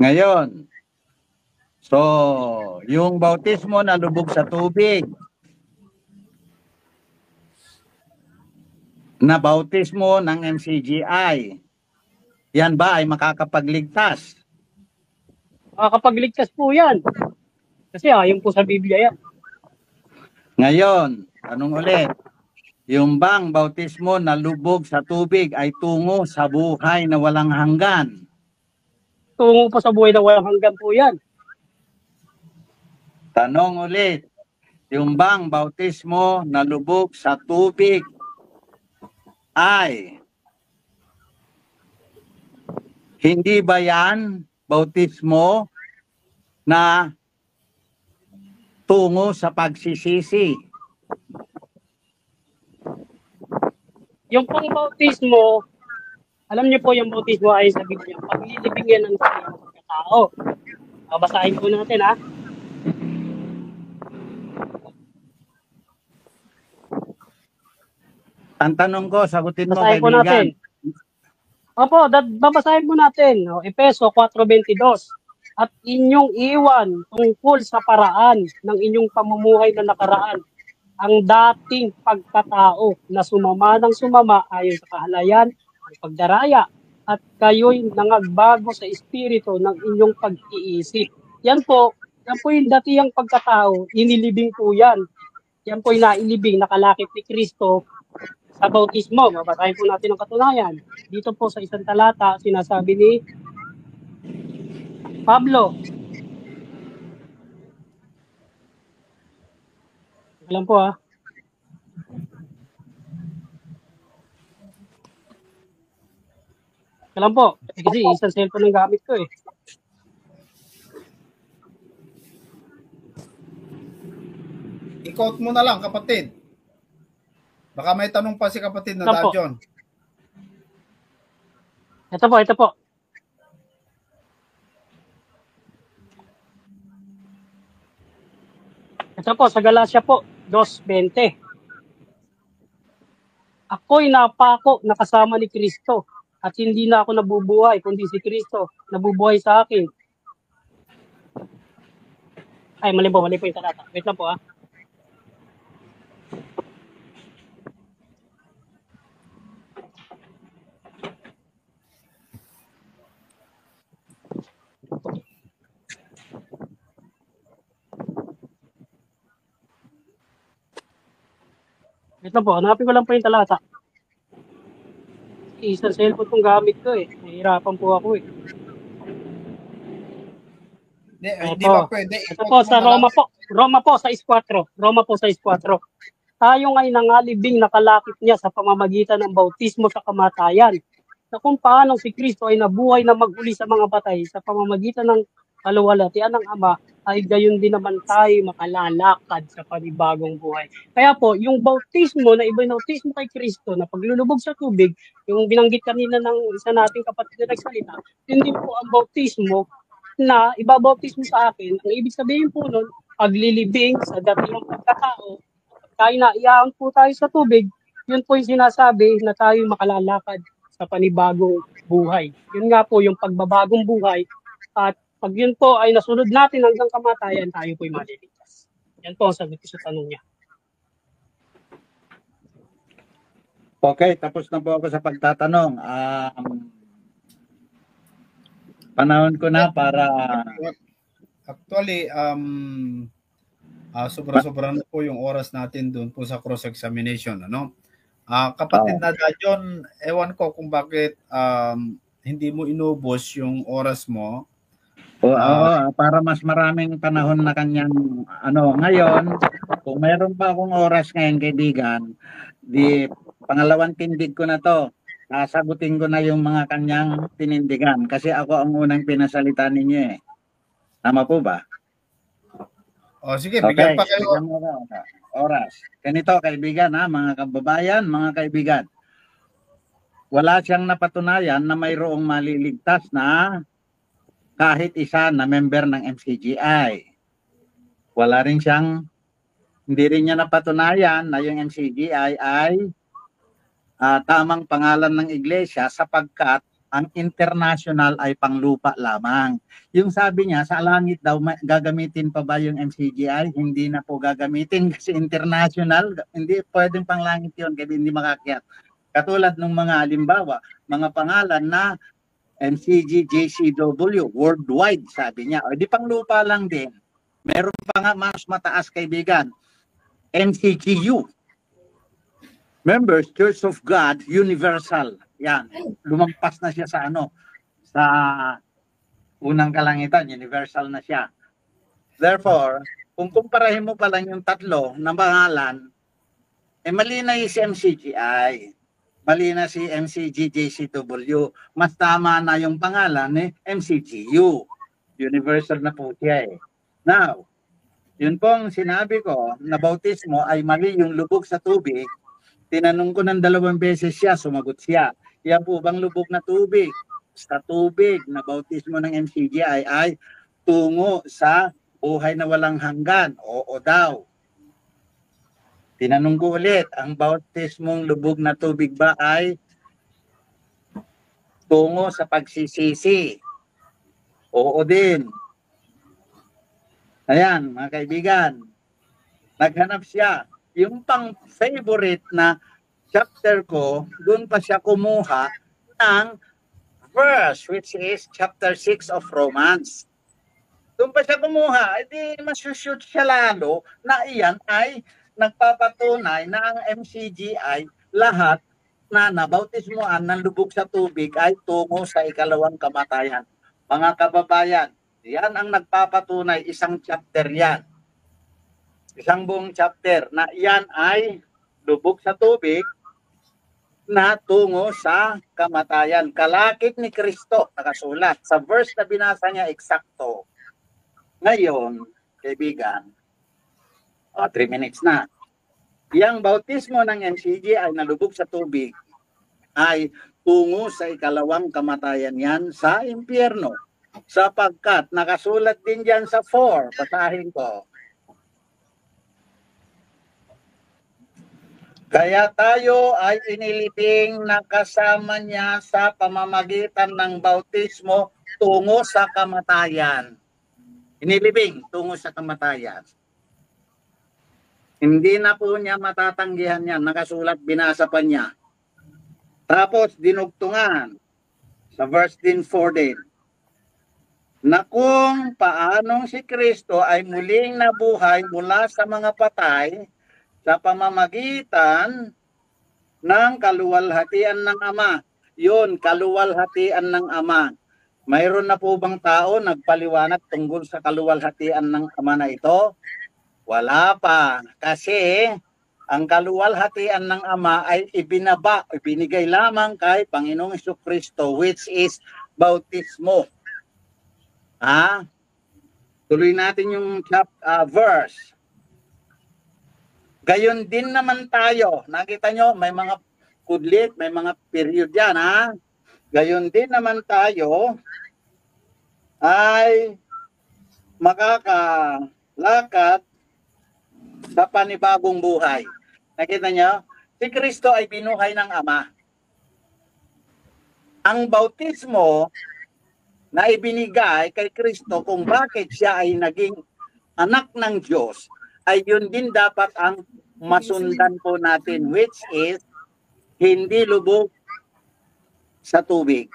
B: Ngayon, so, yung bautismo na lubog sa tubig, na bautismo ng MCGI, yan ba ay makakapagligtas?
A: Makakapagligtas po yan. Kasi ayon po sa Biblia yan.
B: Ngayon, tanong ulit, yung bang bautismo na lubog sa tubig ay tungo sa buhay na walang hanggan?
A: Tungo po sa buhay na walang hanggan po yan.
B: Tanong ulit, yung bang bautismo na lubog sa tubig ay hindi ba yan bautismo na tungo sa pagsisisi?
A: Yung pong bautismo, alam niyo po yung bautismo ay sa Biblia, paglilibing yan ng dating pagkatao. Babasahin po natin ha.
B: Ang tanong ko, sagutin mo
A: Basahin po natin.
B: kaibigan.
A: Opo, babasahin po natin. No? Efeso 4:22. At inyong iwan tungkol sa paraan ng inyong pamumuhay na nakaraan ang dating pagkatao na sumama ng sumama ayon sa kahalayan ng pagdaraya at kayo'y nangagbago sa espiritu ng inyong pag-iisip. Yan po yung dating pagkatao, inilibing po yan. Yan po yung nailibing, nakalakip ni Kristo sa bautismo. Babasahin po natin ang katunayan. Dito po sa isang talata, sinasabi ni Pablo. Alam po ha. Alam po. Kasi isang cellphone ang gamit ko eh.
C: I-quote mo na lang, kapatid. Baka may tanong pa si kapatid na
A: Ito po.
C: Dajon.
A: Ito po. Ito po, sa Galatia po, 2:20. Ako'y napako na kasama ni Kristo at hindi na ako nabubuhay, kundi si Kristo nabubuhay sa akin. Ay, mali po yung talata. Wait lang po ha. Wait lang po, hanapin ko lang po yung talata. Isang cellphone tong gamit ko eh. Nahihirapan po ako eh.
C: Hindi ba pwede?
A: Ito po sa Roma po. Roma po sa 4. Roma po sa 4. Tayo nga'y nangalibing nakalakip niya sa pamamagitan ng bautismo sa kamatayan. Na kung paano si Kristo ay nabuhay na maguli sa mga patay sa pamamagitan ng kaluwalhatian ng Ama, ay gayon din naman tayo makalalakad sa panibagong buhay. Kaya po, yung bautismo na ibinautismo kay Kristo na paglulubog sa tubig, yung binanggit kanina ng isa nating kapatid na nagsalita, hindi po ang bautismo na ibabautismo sa akin. Ang ibig sabihin po nun, paglilibing sa dating pagkatao, tayo na iyaang po tayo sa tubig, yun po yung sinasabi na tayo makalalakad sa panibagong buhay. Yun nga po yung pagbabagong buhay at pag yun po ay nasunod natin hanggang kamatayan, tayo po'y maliligtas. Yan po ang sagot sa tanong niya.
B: Okay, tapos na po ako sa pagtatanong. Panahon ko na para
C: Actually, sobra-sobra na po yung oras natin doon po sa cross-examination. Ano? Kapatid na John, ewan ko kung bakit hindi mo inubos yung oras mo.
B: para mas maraming panahon na kanyang ngayon, kung mayroon pa akong oras ngayon, kaibigan, di pangalawang tindig ko na to. Sasagutin ko na yung mga kanyang tinindigan kasi ako ang unang pinasalita ninyo eh. Tama po ba?
C: Sige, bigyan pa kayo.
B: Bigyan mo ako oras. Ganito kaibigan mga kababayan, mga kaibigan. Wala siyang napatunayan na mayroong maliligtas na kahit isa na member ng MCGI. Hindi rin niya napatunayan na yung MCGI ay tamang pangalan ng iglesia sapagkat ang international ay panglupa lamang. Yung sabi niya, sa langit daw, gagamitin pa ba yung MCGI? Hindi na po gagamitin kasi international. Hindi pwedeng panglangit yun kasi hindi makakyat. Katulad ng mga halimbawa, mga pangalan na MCG, JCW, worldwide, sabi niya. O di panglupa lang din. Meron pa nga mas mataas kaibigan, MCGU. Members, Church of God, Universal. Yan, lumampas na siya sa sa unang kalangitan, universal na siya. Therefore, kung kumparahin mo pa lang yung tatlo na pangalan, mali na yung si MCGI, mali na si MCG-JCW, mas tama na yung pangalan MCGU. Universal na po siya eh. Now, yun pong sinabi ko na bautismo ay mali yung lubog sa tubig. Tinanong ko ng 2 beses siya, sumagot siya. Yan po bang lubog na tubig? Sa tubig na bautismo ng MCGI ay tungo sa buhay na walang hanggan. Oo daw. Tinanong ko ulit, ang bautismong lubog na tubig ba ay tungo sa pagsisisi? Oo din. Ayan, mga kaibigan. Naghanap siya. Yung pang-favorite na chapter ko, doon pa siya kumuha ng verse, which is chapter 6 of Romans. Doon pa siya kumuha, edi masushoot siya lalo na iyan ay nagpapatunay na ang MCGI lahat na nabautismoan ng lubog sa tubig ay tungo sa ikalawang kamatayan. Mga kababayan, yan ang nagpapatunay, isang chapter yan. Isang buong chapter na yan ay lubog sa tubig na tungo sa kamatayan. Kalakip ni Kristo, nakasulat. Sa verse na binasa niya, eksakto. Ngayon, kaibigan, 3 minutes na. Yang bautismo ng MCG ay nalubog sa tubig ay tungo sa ikalawang kamatayan yan sa impyerno. Sapagkat nakasulat din dyan sa 4, basahin ko. Kaya tayo ay inilibing na kasama niya sa pamamagitan ng bautismo tungo sa kamatayan. Inilibing tungo sa kamatayan. Hindi na po niya matatanggihan yan. Nakasulat, binasa pa niya. Tapos dinugtungan sa verse 4 din. Na kung paanong si Kristo ay muling nabuhay mula sa mga patay sa pamamagitan ng kaluwalhatian ng Ama. Yun, kaluwalhatian ng Ama. Mayroon na po bang tao nagpaliwanag tungkol sa kaluwalhatian ng Ama na ito? Wala pa. Kasi ang kaluwalhatian ng Ama ay ibinigay lamang kay Panginoong Jesucristo, which is bautismo. Tuloy natin yung verse. Gayon din naman tayo. Nakita nyo, may mga kudlit, may mga period yan, Gayon din naman tayo ay makakalakad sa panibagong buhay. Nakita nyo? Si Kristo ay binuhay ng Ama. Ang bautismo na ibinigay kay Kristo kung bakit siya ay naging anak ng Diyos, ay yun din dapat ang masundan po natin, which is hindi lubog sa tubig.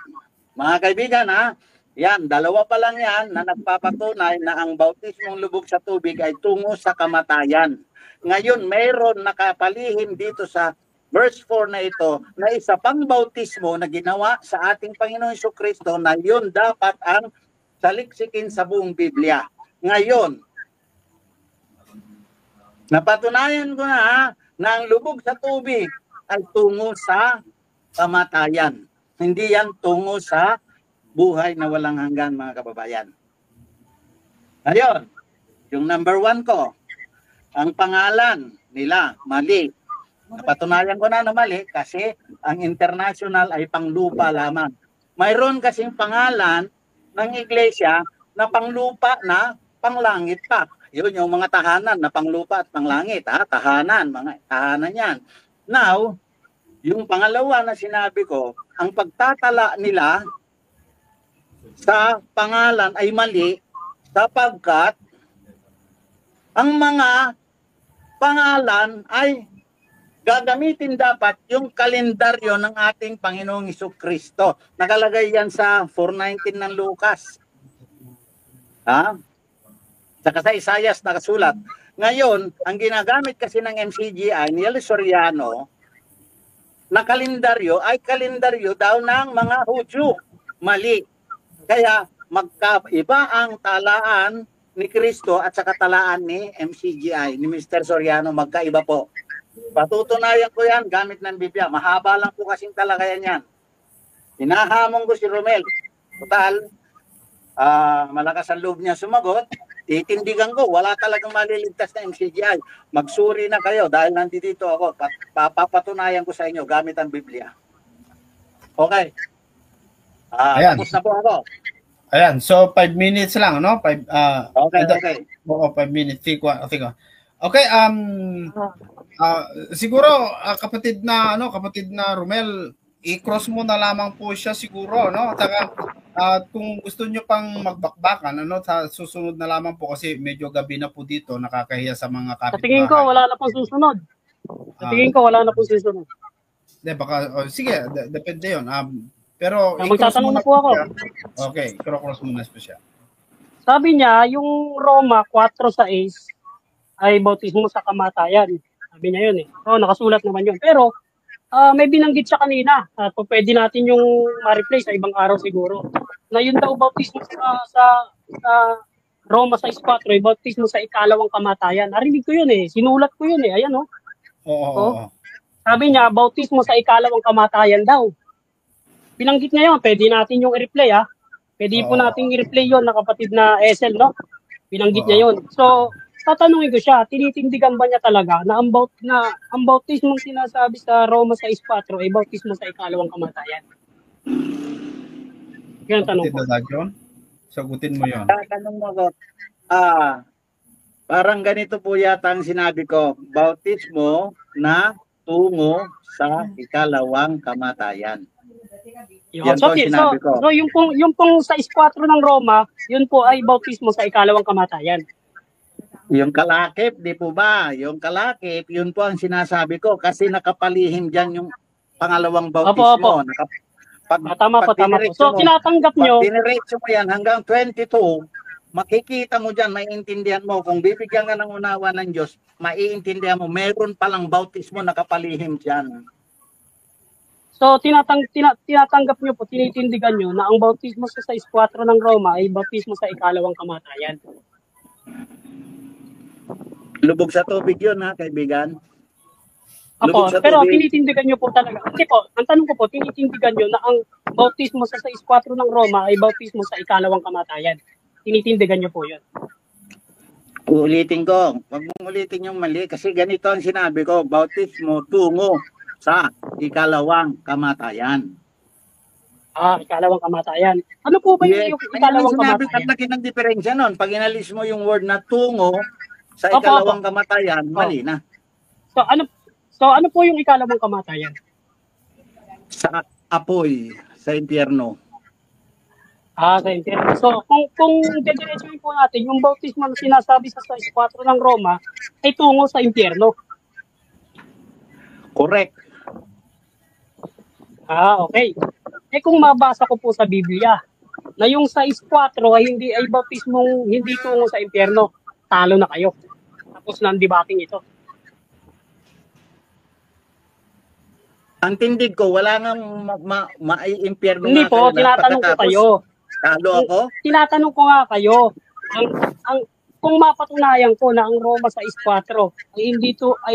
B: Mga kaibigan, ha? Yan, dalawa pa lang yan na nagpapatunay na ang bautismong lubog sa tubig ay tungo sa kamatayan. Ngayon, mayroon nakapalihim dito sa verse 4 na ito na isa pang bautismo na ginawa sa ating Panginoong Jesucristo na yun dapat ang saliksikin sa buong Biblia. Ngayon, napatunayan ko na ang lubog sa tubig ay tungo sa kamatayan. Hindi yan tungo sa buhay na walang hanggan, mga kababayan. Ngayon, yung number 1 ko, ang pangalan nila, mali. Napatunayan ko na mali kasi ang international ay panglupa lamang. Mayroon kasing pangalan ng iglesia na panglupa na panglangit pa. Yun yung mga tahanan na panglupa at panglangit. Tahanan, mga tahanan yan. Now, yung pangalawa na sinabi ko, ang pagtatala nila sa pangalan ay mali sapagkat ang mga pangalan ay gagamitin dapat yung kalendaryo ng ating Panginoong Jesucristo. Nakalagay yan sa 4:19 ng Lucas. Saka sa Isaias nakasulat. Ngayon, ang ginagamit kasi ng MCGI, ni Eli Soriano, na kalendaryo ay kalendaryo daw ng mga Hudyo. Mali. Kaya magkaiba ang talaan ni Kristo at sa talaan ni MCGI, ni Mr. Soriano, magkaiba po. Patutunayan ko yan gamit ng Biblia. Mahaba lang po kasing talakayan yan. Hinahamon ko si Romel. Total, malakas ang loob niya sumagot. Titindigan ko, wala talagang maliligtas na MCGI. Magsuri na kayo dahil nandito ako. Papatunayan ko sa inyo gamit ang Biblia. Okay. Tapos na po ako.
C: Ayan, so 5 minutes lang, no?
B: Okay.
C: Oo, 5 minutes. Okay, siguro kapatid na Romel, i-cross mo na lamang po siya siguro, no? At kung gusto niyo pang magbakbakan, sa susunod na lamang po kasi medyo gabi na po dito, nakakahiya sa mga kapitbahay.
A: Sa tingin ko wala na pong susunod.
C: Sige, depende 'yon. Pero
A: magtatanong na po ako.
C: Okay, cross muna po siya.
A: Sabi niya, yung Roma 4:6 ay bautismo sa kamatayan. Sabi niya yun eh. Nakasulat naman yun. Pero may binanggit siya kanina. At pwede natin yung ma-replace sa ibang araw siguro. Na yun daw bautismo sa Roma 6:4 ay bautismo sa ikalawang kamatayan. Narinig ko yun eh. Sinulat ko yun eh. Ayan
C: Oo.
A: Sabi niya, bautismo sa ikalawang kamatayan daw. Binanggit niya yun. Pwede natin yung i-replay Pwede po natin i-replay yun na kapatid na Esel, no? Binanggit niya yun. So, tatanungin ko siya, tinitindigan ba niya talaga na ang bautismong sinasabi sa Roma 6:4 ay bautismo sa ikalawang kamatayan? Yan tanong ko.
C: Sagutin mo yun.
B: Tanong mo ko, parang ganito po yata ang sinabi ko, bautismo na tungo sa ikalawang kamatayan. Yan po sinabi ko.
A: So yung pong sa 6:4 ng Roma, yun po ay bautismo sa ikalawang kamatayan.
B: Yung kalakip, di po ba? Yung kalakip, yun po ang sinasabi ko kasi nakapalihim dyan yung pangalawang bautismo.
A: Tama po. So tinatanggap nyo.
B: Pag diniretso mo yan hanggang 22, makikita mo dyan, maiintindihan mo. Kung bibigyan ka ng unawa ng Diyos, maiintindihan mo, meron palang bautismo nakapalihim dyan.
A: So tinatanggap nyo po, tinitindigan nyo na ang bautismo sa 6:4 ng Roma ay bautismo sa ikalawang kamatayan.
B: Lubog sa tubig yun, kaibigan.
A: Pero tinitindigan nyo po talaga. Kasi po, ang tanong ko po, tinitindigan nyo na ang bautismo sa 6:4 ng Roma ay bautismo sa ikalawang kamatayan. Tinitindigan nyo po yun.
B: Ulitin ko. Huwag mong ulitin yung mali kasi ganito ang sinabi ko, bautismo tungo sa ikalawang kamatayan.
A: Ikalawang kamatayan. Ano po ba yung ikalawang kamatayan?
B: Laki ng diferensya nun. Pag inalis mo yung word na tungo sa ikalawang kamatayan, mali na.
A: So ano po yung ikalawang kamatayan?
B: Sa apoy, sa impyerno.
A: Sa impyerno. So kung dediretsuhin po natin, yung bautismo na sinasabi sa 6:4 ng Roma ay tungo sa impyerno.
B: Correct.
A: Okay. Eh kung mabasa ko po sa Biblia na yung 6:4 ay hindi ay bautismong hindi tungo sa impyerno, talo na kayo. Tapos na ang debating ito.
B: Ang tindig ko, wala nga maiimpyerno
A: Hindi
B: nga
A: po,
B: kayo lahat.
A: tinatanong ko
B: Pagkatapos,
A: kayo.
B: talo ako.
A: Tinatanong ko nga kayo. Ang kung mapatunayan ko na ang Roma 6:4 ay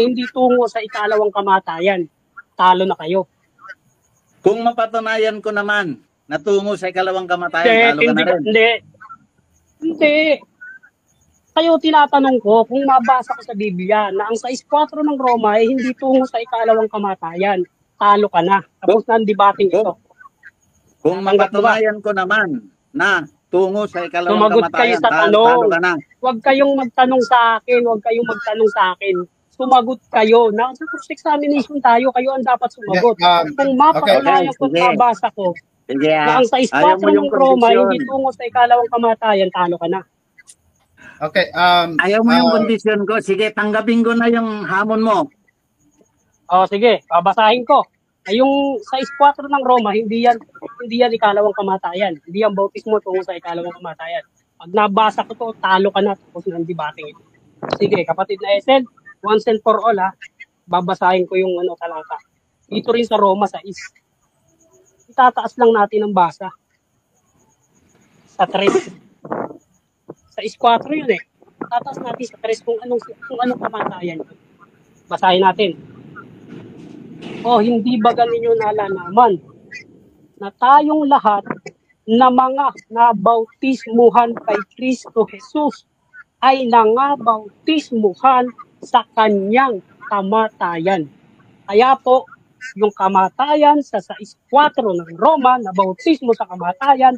A: hindi tungo sa ikalawang kamatayan, talo na kayo.
B: Kung mapatunayan ko naman na tungo sa ikalawang kamatayan,
A: Hindi,
B: talo ka na rin.
A: Hindi. Kayo tinatanong ko kung mabasa ko sa Biblia na ang 6:4 ng Roma ay hindi tungo sa ikalawang kamatayan, talo ka na. Tapos na ang debating ito.
B: Kung mapatunayan ko naman na tungo sa ikalawang
A: Sumagot kayo
B: kamatayan,
A: sa
B: talo
A: tanong.
B: ka na.
A: Huwag kayong magtanong sa akin. Sumagot kayo. Nasa cross-examination tayo, kayo ang dapat sumagot. Kung mapatunayan ko,
B: sige.
A: mabasa ko,
B: Sige,
A: na ang 6:4 ng Roma ay hindi tungo sa ikalawang kamatayan, talo ka na.
C: Okay,
B: Ayaw mo yung kondisyon ko. Sige, tanggapin ko na yung hamon mo.
A: Sige, babasahin ko. Ay, yung 6:4 ng Roma, hindi yan ikalawang kamatayan. Hindi yan bautismo tungo sa ikalawang kamatayan. Pag nabasa ko to, talo ka na, tapos ng debating ito. Sige, kapatid na Esel, once and for all, babasahin ko yung talata. Dito rin sa Roma 6. Itataas lang natin ang basa. Sa 3. Sa 6:4 yun eh. Tataas natin sa 3 kung anong kamatayan. Basahin natin. Hindi ba ganinyo nalalaman na tayong lahat na mga nabautismuhan kay Kristo Jesus ay nangabautismuhan sa kanyang kamatayan. Kaya po, yung kamatayan sa 6:4 ng Roma na bautismo sa kamatayan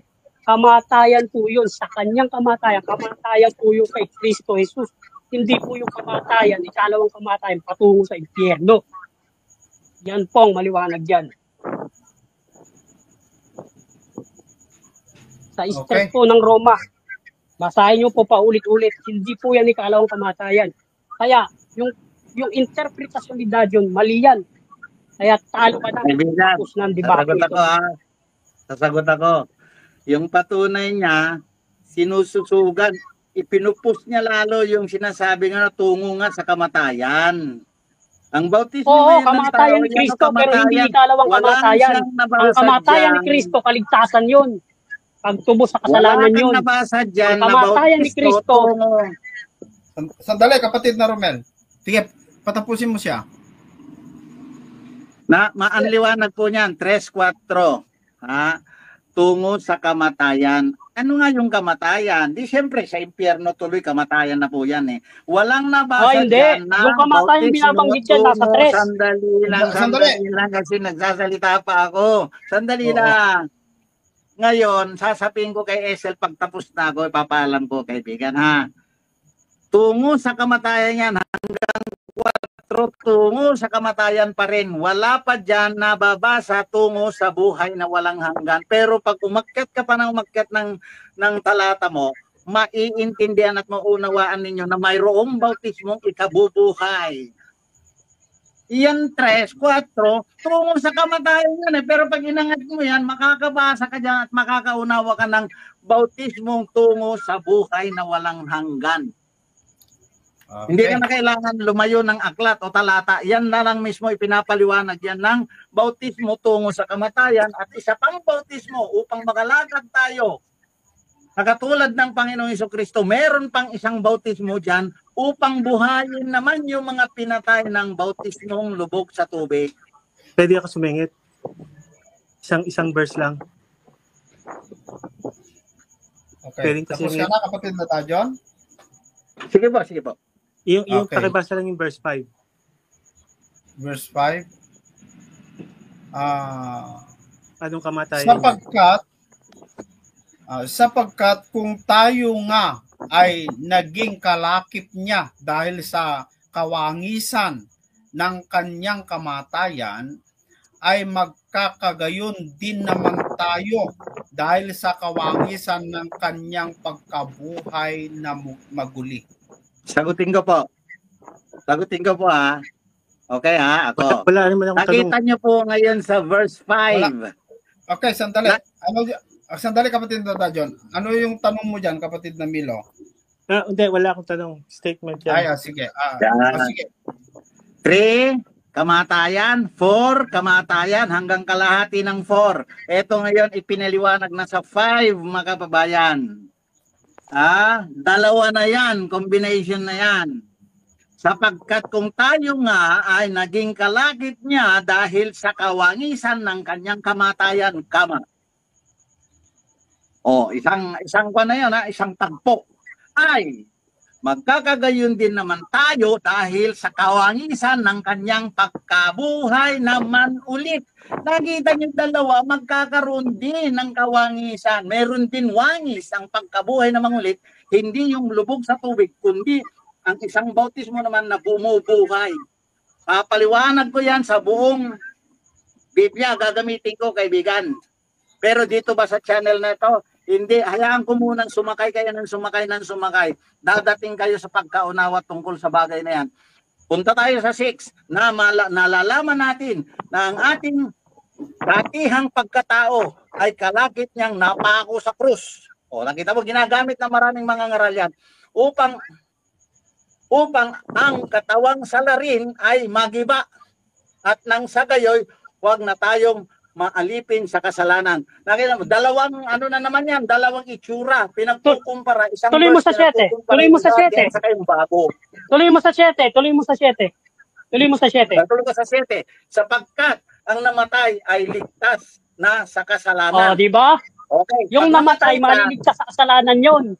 A: po yun sa kanyang kamatayan. Kamatayan po yun kay Kristo Jesus. Hindi po yung kamatayan, ikalawang kamatayan patungo sa impyerno. Yan po ang maliwanag dyan. Sa stress po ng Roma, basahin nyo po paulit-ulit, hindi po yan ikalawang kamatayan. Kaya, yung interpretasyon ni Dajon, mali yan. Kaya talo ka na. Tapos ng debate ito.
B: Sasagot ako. Yung patunay niya, sinususugan, ipinupus niya lalo yung sinasabi nga na tungo nga sa kamatayan. Ang bautismo
A: kamatayan ni Kristo, pero hindi ikalawang kamatayan. Ang kamatayan ni Kristo, kaligtasan yun. Pagtubos sa kasalanan yun.
B: Nabasa dyan,
A: ang kamatayan ni Kristo.
C: Sandali, kapatid na Romel. Sige, patapusin mo siya.
B: Maanliwanag po niyan, 3:4. Tungo sa kamatayan. Ano nga yung kamatayan? Di siyempre sa impyerno tuloy kamatayan na po yan eh. Walang nabasa dyan na
A: yung kamatayan binabanggit dyan nasa 3.
B: Sandali lang kasi nagsasalita pa ako. Sandali lang. Ngayon, sasabihin ko kay Esel pagtapos na ako, ipapaalam ko kaibigan ha. Tungo sa kamatayan yan hanggang 4 tungo sa kamatayan pa rin. Wala pa dyan nababasa tungo sa buhay na walang hanggan. Pero pag umakyat ka pa ng ng talata mo, maiintindihan at maunawaan ninyo na mayroong bautismong ikabubuhay. Yan 3, 4, tungo sa kamatayan yan eh. Pero pag inangat mo yan, makakabasa ka dyan at makakaunawa ka ng bautismong tungo sa buhay na walang hanggan. Okay. Hindi ka na kailangan lumayo ng aklat o talata. Yan na lang mismo ipinapaliwanag yan ng bautismo tungo sa kamatayan at isa pang bautismo upang makalakad tayo. Katulad ng Panginoong Jesucristo, meron pang isang bautismo dyan upang buhayin naman yung mga pinatay ng bautismong lubog sa tubig.
D: Pwede ako sumingit? Isang verse lang.
C: Okay. Tapos ka na, kapatid na Dajon?
B: Sige po.
D: Yung pakibasa lang yung verse 5.
C: Verse 5?
D: Anong kamatayan?
C: Sapagkat kung tayo nga ay naging kalakip niya dahil sa kawangisan ng kanyang kamatayan, ay magkakagayon din naman tayo dahil sa kawangisan ng kanyang pagkabuhay na maguli.
B: Sagutin ko po ha. Okay ha, ako.
D: Wala naman akong tanong.
B: Nakita niyo po ngayon sa verse 5.
C: Okay, sandali. Sandali, kapatid na John. Ano yung tanong mo dyan, kapatid na Milo?
D: Hindi, wala akong tanong. Statement yan.
C: Sige. Sige.
B: 3, kamatayan. 4, kamatayan. Hanggang kalahati ng 4. Ito ngayon, ipinaliwanag na sa 5, mga kababayan. Dalawa na yan. Combination na yan. Sapagkat kung tayo nga ay naging kalakip niya dahil sa kawangisan ng kanyang kamatayan, isang pa na yan, isang tagpo, ay magkakagayon din naman tayo dahil sa kawangisan ng kanyang pagkabuhay naman ulit. Nakita niyo dalawa, magkakaroon din ng kawangisan. Meron din wangis ang pagkabuhay naman ulit, hindi yung lubog sa tubig, kundi ang isang bautismo naman na bumubuhay. Papaliwanag ko yan sa buong Biblia, gagamitin ko, kaibigan. Pero dito ba sa channel na ito, hindi, hayaan ko munang sumakay kayo ng sumakay. Dadating kayo sa pagkaunawa tungkol sa bagay na yan. Punta tayo sa 6, na nalalaman natin na ang ating datihang pagkatao ay kalakip niyang napako sa krus. Nakita mo, ginagamit ng maraming mga ngaral yan upang ang katawang salarin ay magiba at nang sa gayoy huwag na tayong maalipin sa kasalanan. Nakita mo, dalawang dalawang itsura, pinagkukumpara, isang
A: Tuloy mo sa 7. Tuloy mo sa 7. Tuloy mo sa 7. Tuloy mo sa 7.
B: Sapagkat ang namatay ay ligtas na sa kasalanan.
A: Di ba?
B: Okay.
A: Yung namatay, maliligtas sa kasalanan yon.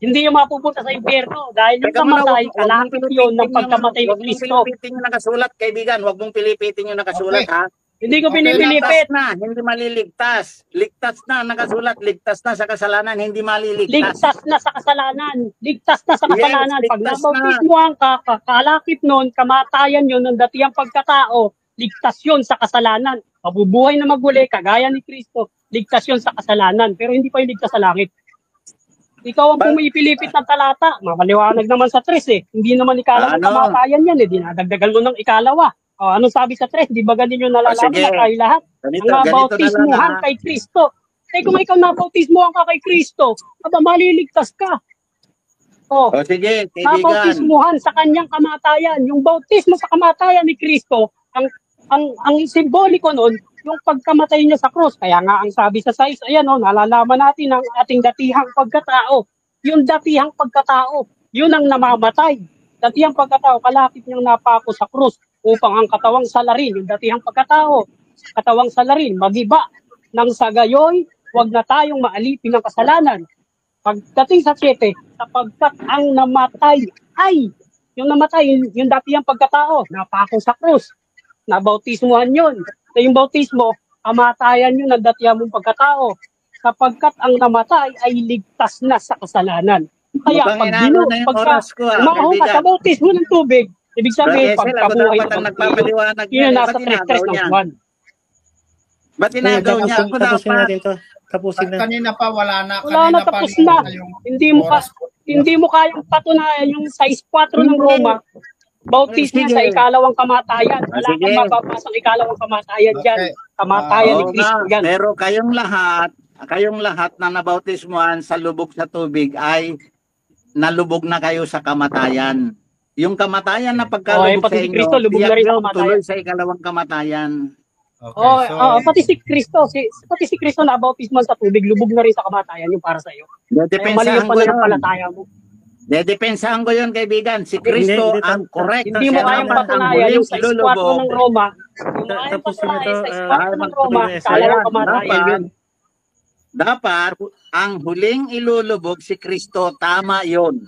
A: Hindi yung mapupunta sa impyerno dahil yung namatay, kalakip yun ng pagkamatay ni Kristo.
B: Huwag mong pilipitin yung nakasulat, kaibigan. Huwag mong pilipitin yung nakasulat, ha?
A: Hindi ko pinipilipit.
B: Hindi maliligtas. Ligtas na, nakasulat. Ligtas na sa kasalanan, hindi maliligtas.
A: Ligtas na sa kasalanan. Ligtas na sa kasalanan. Pag nabautismohan ka, kalakip nun, kamatayan yun ng datihang pagkatao, ligtas yun sa kasalanan. Mabubuhay na maguli, kagaya ni Kristo. Ligtas yun sa kasalanan. Pero hindi pa yung ligtas sa langit. Ikaw ang pumipilipit ng talata. Maliwanag naman sa 3 eh. Hindi naman ikalawang kamatayan yan eh. Dinadagdagan mo ng ikalawa. Anong sabi sa 3? Di ba ganun yung nalalaman na tayo lahat? Ang nabautismuhan kay Kristo. Kung ikaw nabautismuhan ka kay Kristo, maliligtas ka.
B: Sige, kaibigan.
A: Nabautismuhan sa kanyang kamatayan. Yung bautismo sa kamatayan ni Kristo, ang simboliko nun, yung pagkamatay niya sa krus. Kaya nga ang sabi sa 6, nalalaman natin ang ating datihang pagkatao. Yung datihang pagkatao, yun ang namamatay. Datihang pagkatao, kalakip niyang napako sa krus upang ang katawang salarin, yung datihang pagkatao, katawang salarin, magiba. Nang sa gayoy, huwag na tayong maalipin ng kasalanan. Pagdating sa 7, sapagkat ang namatay ay, yung datihang pagkatao, napako sa krus. Nabautismuhan yun. Yung bautismo, kamatayan yun ng datihang mong pagkatao. Sapagkat ang namatay ay ligtas na sa kasalanan. Kaya pag umahong ka sa bautismo ng tubig, ibig sabihin, pagkabuhay na pag-ibig, yun nasa 3:3 ng 1.
B: Ba't tinagaw niya? Ako dapat.
D: Tapusin na.
C: Kanina pa, wala na.
A: Wala na, tapos na. Hindi mo kayang patunayan yung size 4 ng Roma. Bautismo sa ikalawang kamatayan. Wala kang mababasang ikalawang kamatayan dyan. Kamatayan ni Kristo yan.
B: Pero kayong lahat na nabautismuhan sa lubog sa tubig ay nalubog na kayo sa kamatayan. Yung kamatayan na pagkalubog sa inyo,
A: Kristo, lubog na rin sa kamatayan.
B: Tuloy sa ikalawang kamatayan.
A: Pati si Kristo na bautismuhan sa tubig, lubog na rin sa kamatayan yung para sa iyo. Mali yung pananampalataya mo.
B: Dedepensahan ko yun, kaibigan. Si Kristo ang correct.
A: Hindi mo kayang patunayan yung sa 4 ng Roma.
D: Tapos na ito.
A: Kalawang kamatayan yun.
B: Dapat, ang huling ilulubog si Kristo, tama yun.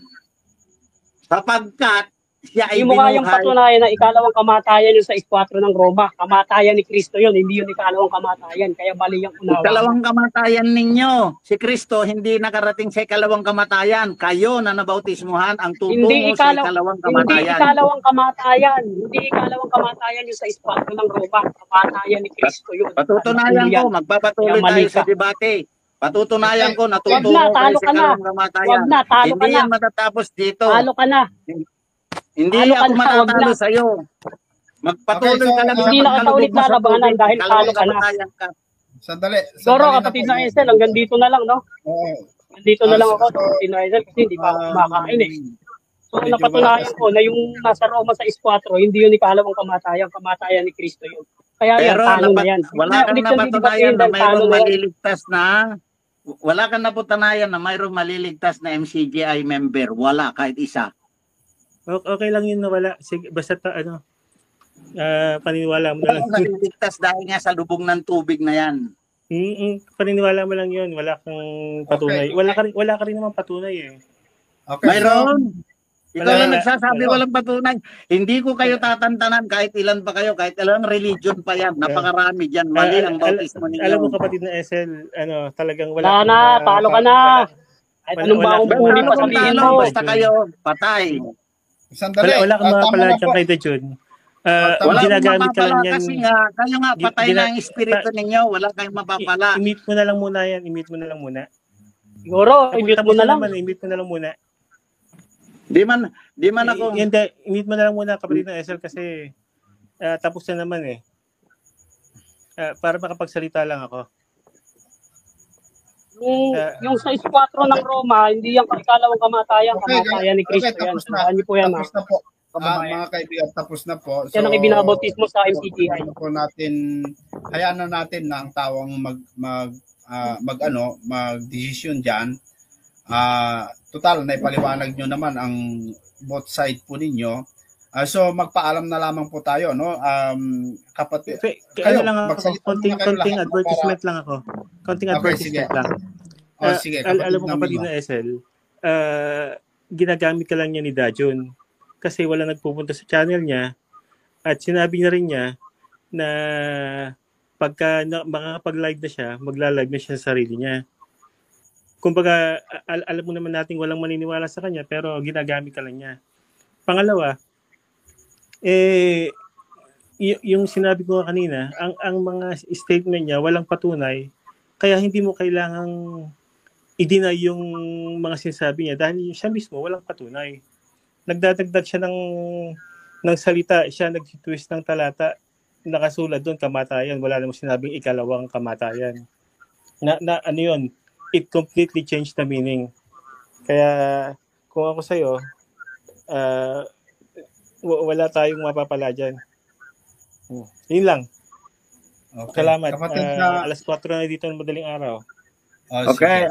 B: Sapagkat, siya ay
A: hindi mo kayang
B: binuhay.
A: patunayan na ikalawang kamatayan yung sa 4 ng Roma. Kamatayan ni Kristo yun, hindi yun ikalawang kamatayan. Kaya mali yung unawa.
B: Ikalawang kamatayan ninyo. Si Kristo hindi nakarating sa ikalawang kamatayan. Kayo na nabautismuhan ang tutungo sa ikalawang kamatayan.
A: Hindi ikalawang kamatayan. Hindi ikalawang kamatayan yung sa 4 ng Roma. Kamatayan ni Kristo yun.
B: Patutunayan ko, magpapatuloy tayo sa debate. Patutunayan ko, natutungo kayo sa ikalawang kamatayan.
A: Wag na, talo ka na.
B: Hindi yan matatapos dito.
A: Talo ka na.
B: Hindi
A: Talo ka
B: ako
A: na, wag
B: manatalo
A: na.
B: sa'yo. Magpatuloy
C: Okay, so,
B: ka lang
A: Hindi
B: sa
A: na kita ulit
B: pagkalubog mo sa
A: lalabanan
B: tubig.
A: dahil
B: Ikalawang
A: talo ka na.
B: kamatayan ka.
C: Sandali.
A: Siguro,
C: Sandali na
A: kapatid
C: po.
A: na Esel, hanggang dito na lang, no?
C: Oo.
A: Dito na lang
C: So,
A: ako sa kapatid na Esel kasi hindi pa ako kumakain eh. So,
C: medyo
A: napatunayan
C: malakas.
A: ko na yung nasa Roma sa 4, hindi yun ikalawang kamatayan, kamatayan ni Kristo yun. Kaya yan,
B: Pero
A: talo na yan.
B: wala kang
A: Ulit yung
B: napatunayan
A: didibatiin
B: na
A: dahil talo
B: mayroong
A: na yan.
B: maliligtas na wala kang napatunayan na mayroong maliligtas na MCGI member. Wala kahit isa.
D: Okay lang yun na wala. Sige, basta paniniwala mo na lang.
B: Wala maliligtas dahil nga sa lubog ng tubig na yan.
D: Paniniwala mo lang yun. Wala kang patunay.
C: Okay.
D: Wala ka rin naman patunay eh.
C: Okay,
B: Mayroon. Ikaw
D: Wala,
B: lang nagsasabi
C: wala.
B: walang patunay. Hindi ko kayo tatantanan kahit ilan pa kayo, kahit ilang religion pa yan. Napakarami dyan. Mali ang bautismo
D: alam mo
B: ninyo.
D: kapatid na SL, talagang
A: Wala
D: wala.
A: na, talo ka na. Kahit
D: Wala-
A: anong
D: wala-
A: baong
D: wala-
A: puli
B: Talo
A: pa
B: kung
A: sabihin
B: talo,
A: mo.
B: basta kayo, patay.
C: Sandali.
D: Wala kang
C: Tama na
D: mapapaladyang
C: po.
D: kay De Jun.
B: Wala akong
D: Ginagamit ka lang
B: mapapala
D: yan.
B: kasi nga, kayo nga patay
D: Gina-
B: na ang espiritu ninyo. Wala kayong mapapala.
D: I-meet mo na lang muna yan. I-meet mo na lang muna.
A: Siguro, i-mute mo na lang.
D: I-meet mo na lang muna.
B: Di man ako.
D: Hindi, i-meet mo na lang muna kapatid ng SL kasi tapos na naman eh. Para makapagsalita lang ako.
A: Yung sa 4 ng Roma, hindi yung ikalawang kamatayan,
C: Okay,
A: kamatayan ni Kristo yan.
C: tapos na.
A: Tandaan niyo po yan.
C: Tapos na po.
A: Kababayan.
C: Mga kaibigan, tapos na po.
A: Yan ang ibinabautismo sa MCGI.
C: Po natin, hayaan na natin na ang tawang mag-desisyon diyan. Total, naipaliwanag nyo naman ang both side po ninyo. So magpaalam na lamang po tayo, no? Kapatid,
D: Ano lang ako,
C: magsalita
D: konting
C: muna kayo lahat
D: advertisement lang ako. Konting
C: Okay,
D: advertisement
C: sige.
D: lang.
C: Sige,
D: Alam mo
C: na
D: kapatid
C: Milo.
D: na SL, ginagamit ka lang niya ni Dajun kasi wala nagpupunta sa channel niya at sinabi na rin niya na pagka makakapag-live na siya, magla-live na siya sa sarili niya. Kumbaga, alam mo naman natin walang maniniwala sa kanya pero ginagamit ka lang niya. Pangalawa, yung sinabi ko kanina, ang mga statement niya walang patunay, kaya hindi mo kailangang i-deny yung mga sinasabi niya dahil siya mismo walang patunay. Nagdadagdag siya ng salita, siya nag-twist ng talata, nakasulat doon kamatayan, wala namang sinabing ikalawang kamatayan. Na ano yun, it completely changed the meaning. Kaya kung ako sa'yo, wala tayong mapapala dyan. Yun lang.
C: Okay.
D: Salamat.
C: Kapatid
D: Alas 4 na dito ng madaling araw.
B: Okay,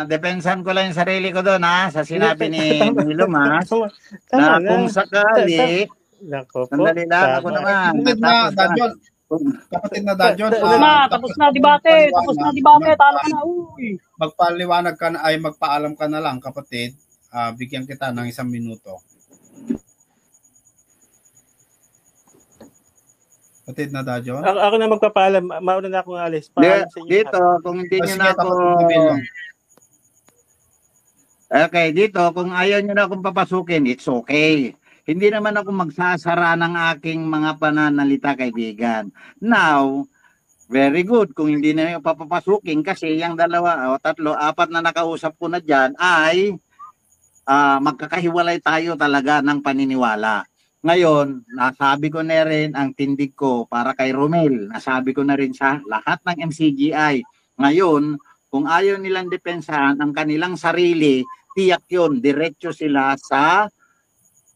B: depensan ko lang yung sarili ko doon sa sinabi ni Milo Mas na kung sakali,
D: Nako po.
B: sandali lang ako naman.
C: Kapatid na Dajon,
A: Tapos na debate, talo ka na. Uy.
C: Magpaliwanag ka na, ay magpaalam ka na lang kapatid. Bigyan kita ng 1 minuto. Kapatid na Dajon.
D: Ako na magpapaalam. Mauna na akong alis. Paalam sa inyo.
B: Dito, kung hindi nyo
C: Sige,
B: na ako...
C: kapatid na Milo.
B: Okay, dito, kung ayaw nyo na akong papasukin, it's okay. Hindi naman ako magsasara ng aking mga pananalita, kaibigan. Now, very good. Kung hindi na yung papapasukin, kasi yung 2 o 3, 4 na nakausap ko na dyan, ay magkakahiwalay tayo talaga ng paniniwala. Ngayon, nasabi ko na rin ang tindig ko para kay Romel. Nasabi ko na rin sa lahat ng MCGI. Ngayon, kung ayaw nilang depensahan ang kanilang sarili, tiyak yun. Diretso sila sa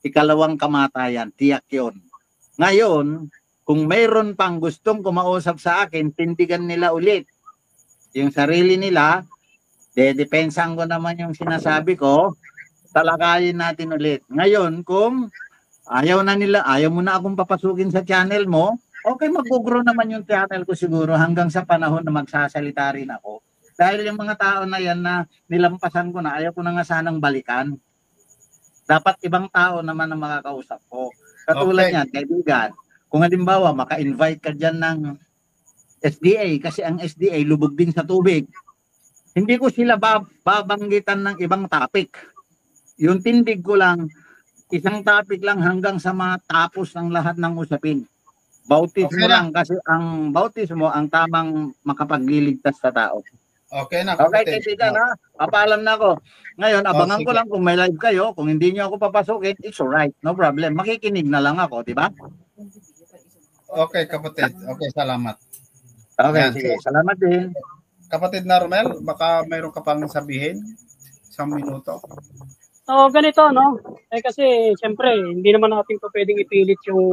B: ikalawang kamatayan. Tiyak yun. Ngayon, kung mayroon pang gustong kumausap sa akin, tindigan nila ulit. Yung sarili nila, depensahan ko naman yung sinasabi ko, talakayin natin ulit. Ngayon, kung ayaw mo na akong papasukin sa channel mo, okay, mag-grow naman yung channel ko siguro hanggang sa panahon na magsasalita rin ako. Dahil yung mga tao na yan na nilampasan ko na, ayaw ko na nga sanang balikan. Dapat ibang tao naman ang makakausap ko. Katulad yan, kaibigan, kung halimbawa maka-invite ka dyan ng SDA, kasi ang SDA lubog din sa tubig, hindi ko sila babanggitan ng ibang topic. Yung tindig ko lang, isang topic lang hanggang sa matapos ng lahat ng usapin. Bautismo lang kasi ang bautismo ang tamang makapagliligtas sa tao.
C: Okay na,
B: Okay,
C: kapatid.
B: kaibigan, ha? Papaalam na ako. Ngayon, abangan ko
C: sige.
B: lang kung may live kayo. Kung hindi nyo ako papasukin, it's alright. No problem. Makikinig na lang ako, di ba?
C: Okay, kapatid. Okay, salamat.
B: Okay,
C: Yan.
B: sige. Salamat din.
C: Kapatid na Romel, baka mayroon ka pang sabihin? 1 minuto.
A: So, ganito, no? Kasi, siyempre, hindi naman natin pa pwedeng ipilit yung,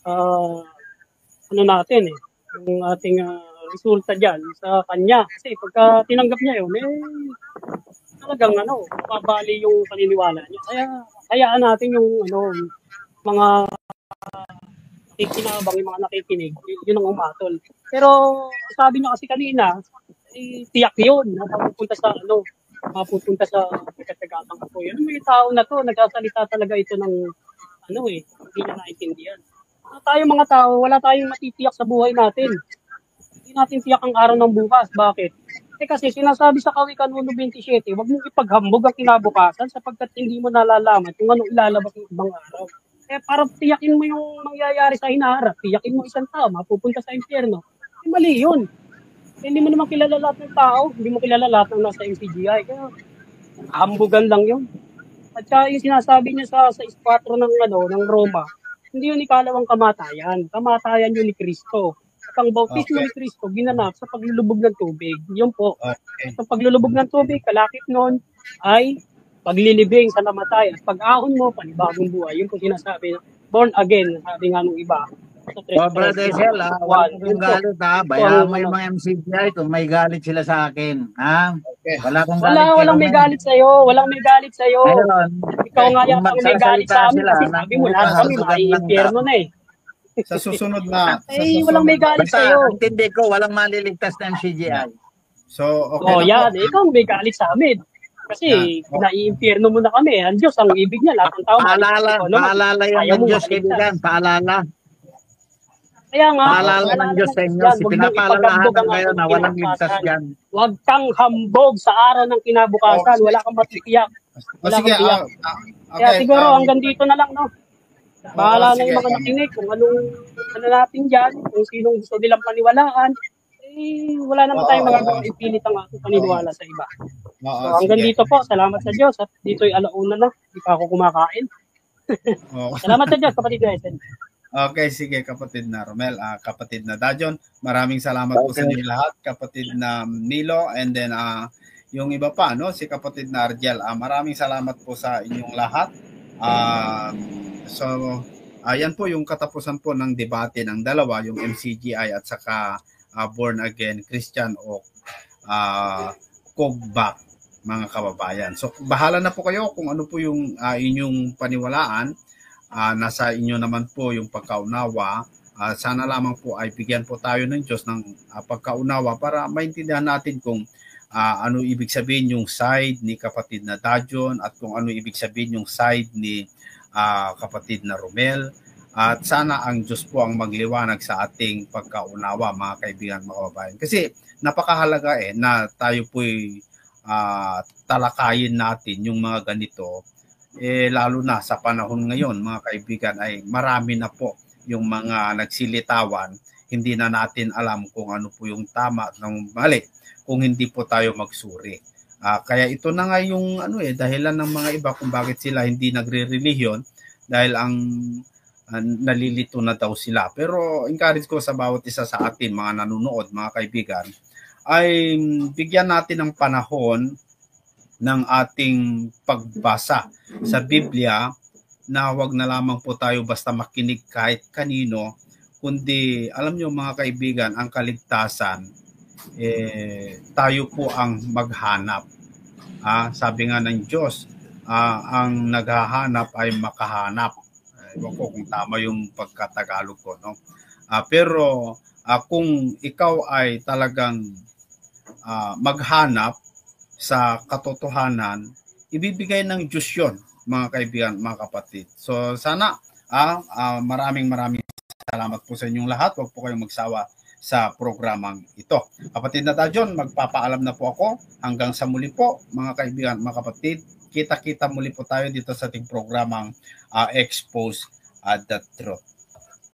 A: ano natin, yung ating resulta dyan sa kanya. Kasi, pagka tinanggap niya yun, talagang, mabali yung paniniwala niya. Kaya, hayaan natin yung, mga nakikinabang, yung mga nakikinig, yun ang umatol. Pero, sabi niya kasi kanina, tiyak yun, mapupunta sa pagkatagatang ako. Yan, may tao na to, nagsasalita talaga ito ng, hindi na naintindihan. Tayo mga tao, wala tayong matitiyak sa buhay natin. Hindi natin tiyak ang araw ng bukas. Bakit? Kasi sinasabi sa Kawikaan 1:27, huwag mong ipaghambog ang kinabukasan sapagkat hindi mo nalalaman kung ano ilalabas ng ibang araw. Para tiyakin mo yung mangyayari sa hinaharap, tiyakin mo isang tao, mapupunta sa impyerno. Mali yun. Hindi mo naman kilala lahat ng tao, hindi mo kilala lahat ng nasa MCGI. Kaya, hambugan lang yun. At saka yung sinasabi niya sa 4 ng Roma, hindi yun ikalawang kamatayan. Kamatayan yun ni Kristo. At ang bautismo ni Kristo, ginanap sa paglulubog ng tubig. Yun po.
C: Okay.
A: Sa paglulubog ng tubig, kalakip nun ay paglilibing sa namatay. At pag-ahon mo, panibagong buhay. Yun po sinasabi, born again, sabi nga nung iba.
B: Oh, Brother Sel, wala akong galit, ha? Bayaan mo yung mga MCGI kung may galit sila sa akin, ha?
C: Okay.
B: Wala akong galit.
A: Walang may galit sa'yo. Walang may galit sa'yo.
B: Ayun.
A: Ikaw nga yata ang may galit sa amin
B: sila,
A: kasi sabi mo lahat kami maiimpyerno na eh.
C: Sa susunod na...
A: Walang may galit
B: Basta,
A: sa'yo.
B: ang tindi ko, walang maliligtas na MCGI.
C: So, okay.
A: Yan. Ikaw ang may galit sa amin. Kasi naiimpyerno mo na kami. Ang Diyos, ang ibig niya, lahat ng tao.
B: Paalala yung Diyos, kaibigan. Paalala.
A: Kaya nga,
B: paalala ng Diyos sa inyo. Pinapaalalahanan kayo na walang ligtas yan.
A: Huwag kang hambog sa araw ng kinabukasan. Wala kang matitiyak. Wala
C: Sige,
A: kang tiyak. Kaya siguro hanggang dito na lang, no? Bahala na yung mga nakinig kung anong natin dyan, kung sinong gusto nilang paniwalaan. Wala naman tayong magagawa ipilit ang ating paniniwala sa iba. So hanggang dito po, salamat sa Diyos. At dito'y alauna na, hindi pa ako kumakain. Salamat sa Diyos, kapatid Essen.
C: Okay, sige kapatid na Romel, kapatid na Dajon, maraming salamat po sa inyo lahat, kapatid na Nilo, and then yung iba pa, no, si kapatid na Argel, maraming salamat po sa inyong lahat. So, ayan po yung katapusan po ng debate ng dalawa, yung MCGI at saka Born Again Christian o Kogbak, mga kababayan. So, bahala na po kayo kung ano po yung inyong paniwalaan. Nasa inyo naman po yung pagkaunawa. Sana lamang po ay bigyan po tayo ng Diyos ng pagkaunawa para maintindihan natin kung ano ibig sabihin yung side ni kapatid na Dajon at kung ano ibig sabihin yung side ni kapatid na Romel. At sana ang Diyos po ang magliwanag sa ating pagkaunawa, mga kaibigan, mga kababayan. Kasi napakahalaga na tayo po'y talakayin natin yung mga ganito. Lalo na sa panahon ngayon, mga kaibigan, ay marami na po yung mga nagsilitawan. Hindi na natin alam kung ano po yung tama at ng mali kung hindi po tayo magsuri. Kaya ito na nga yung dahilan ng mga iba kung bakit sila hindi nagre-relihiyon dahil ang nalilito na daw sila. Pero encourage ko sa bawat isa sa atin, mga nanonood, mga kaibigan, ay bigyan natin ng panahon ng ating pagbasa sa Biblia na wag na lamang po tayo basta makinig kahit kanino, kundi alam nyo mga kaibigan, ang kaligtasan, tayo po ang maghanap. Sabi nga ng Diyos, ang naghahanap ay makahanap. Ewan ko kung tama yung pagkatagalog ko, no? Pero kung ikaw ay talagang maghanap sa katotohanan, ibibigay ng Diyos yun, mga kaibigan, mga kapatid. So sana maraming salamat po sa inyong lahat. Huwag po kayong magsawa sa programang ito. Kapatid na Dajon, magpapaalam na po ako. Hanggang sa muli po, mga kaibigan, mga kapatid. Kita-kita muli po tayo dito sa ating programang Expose the Truth.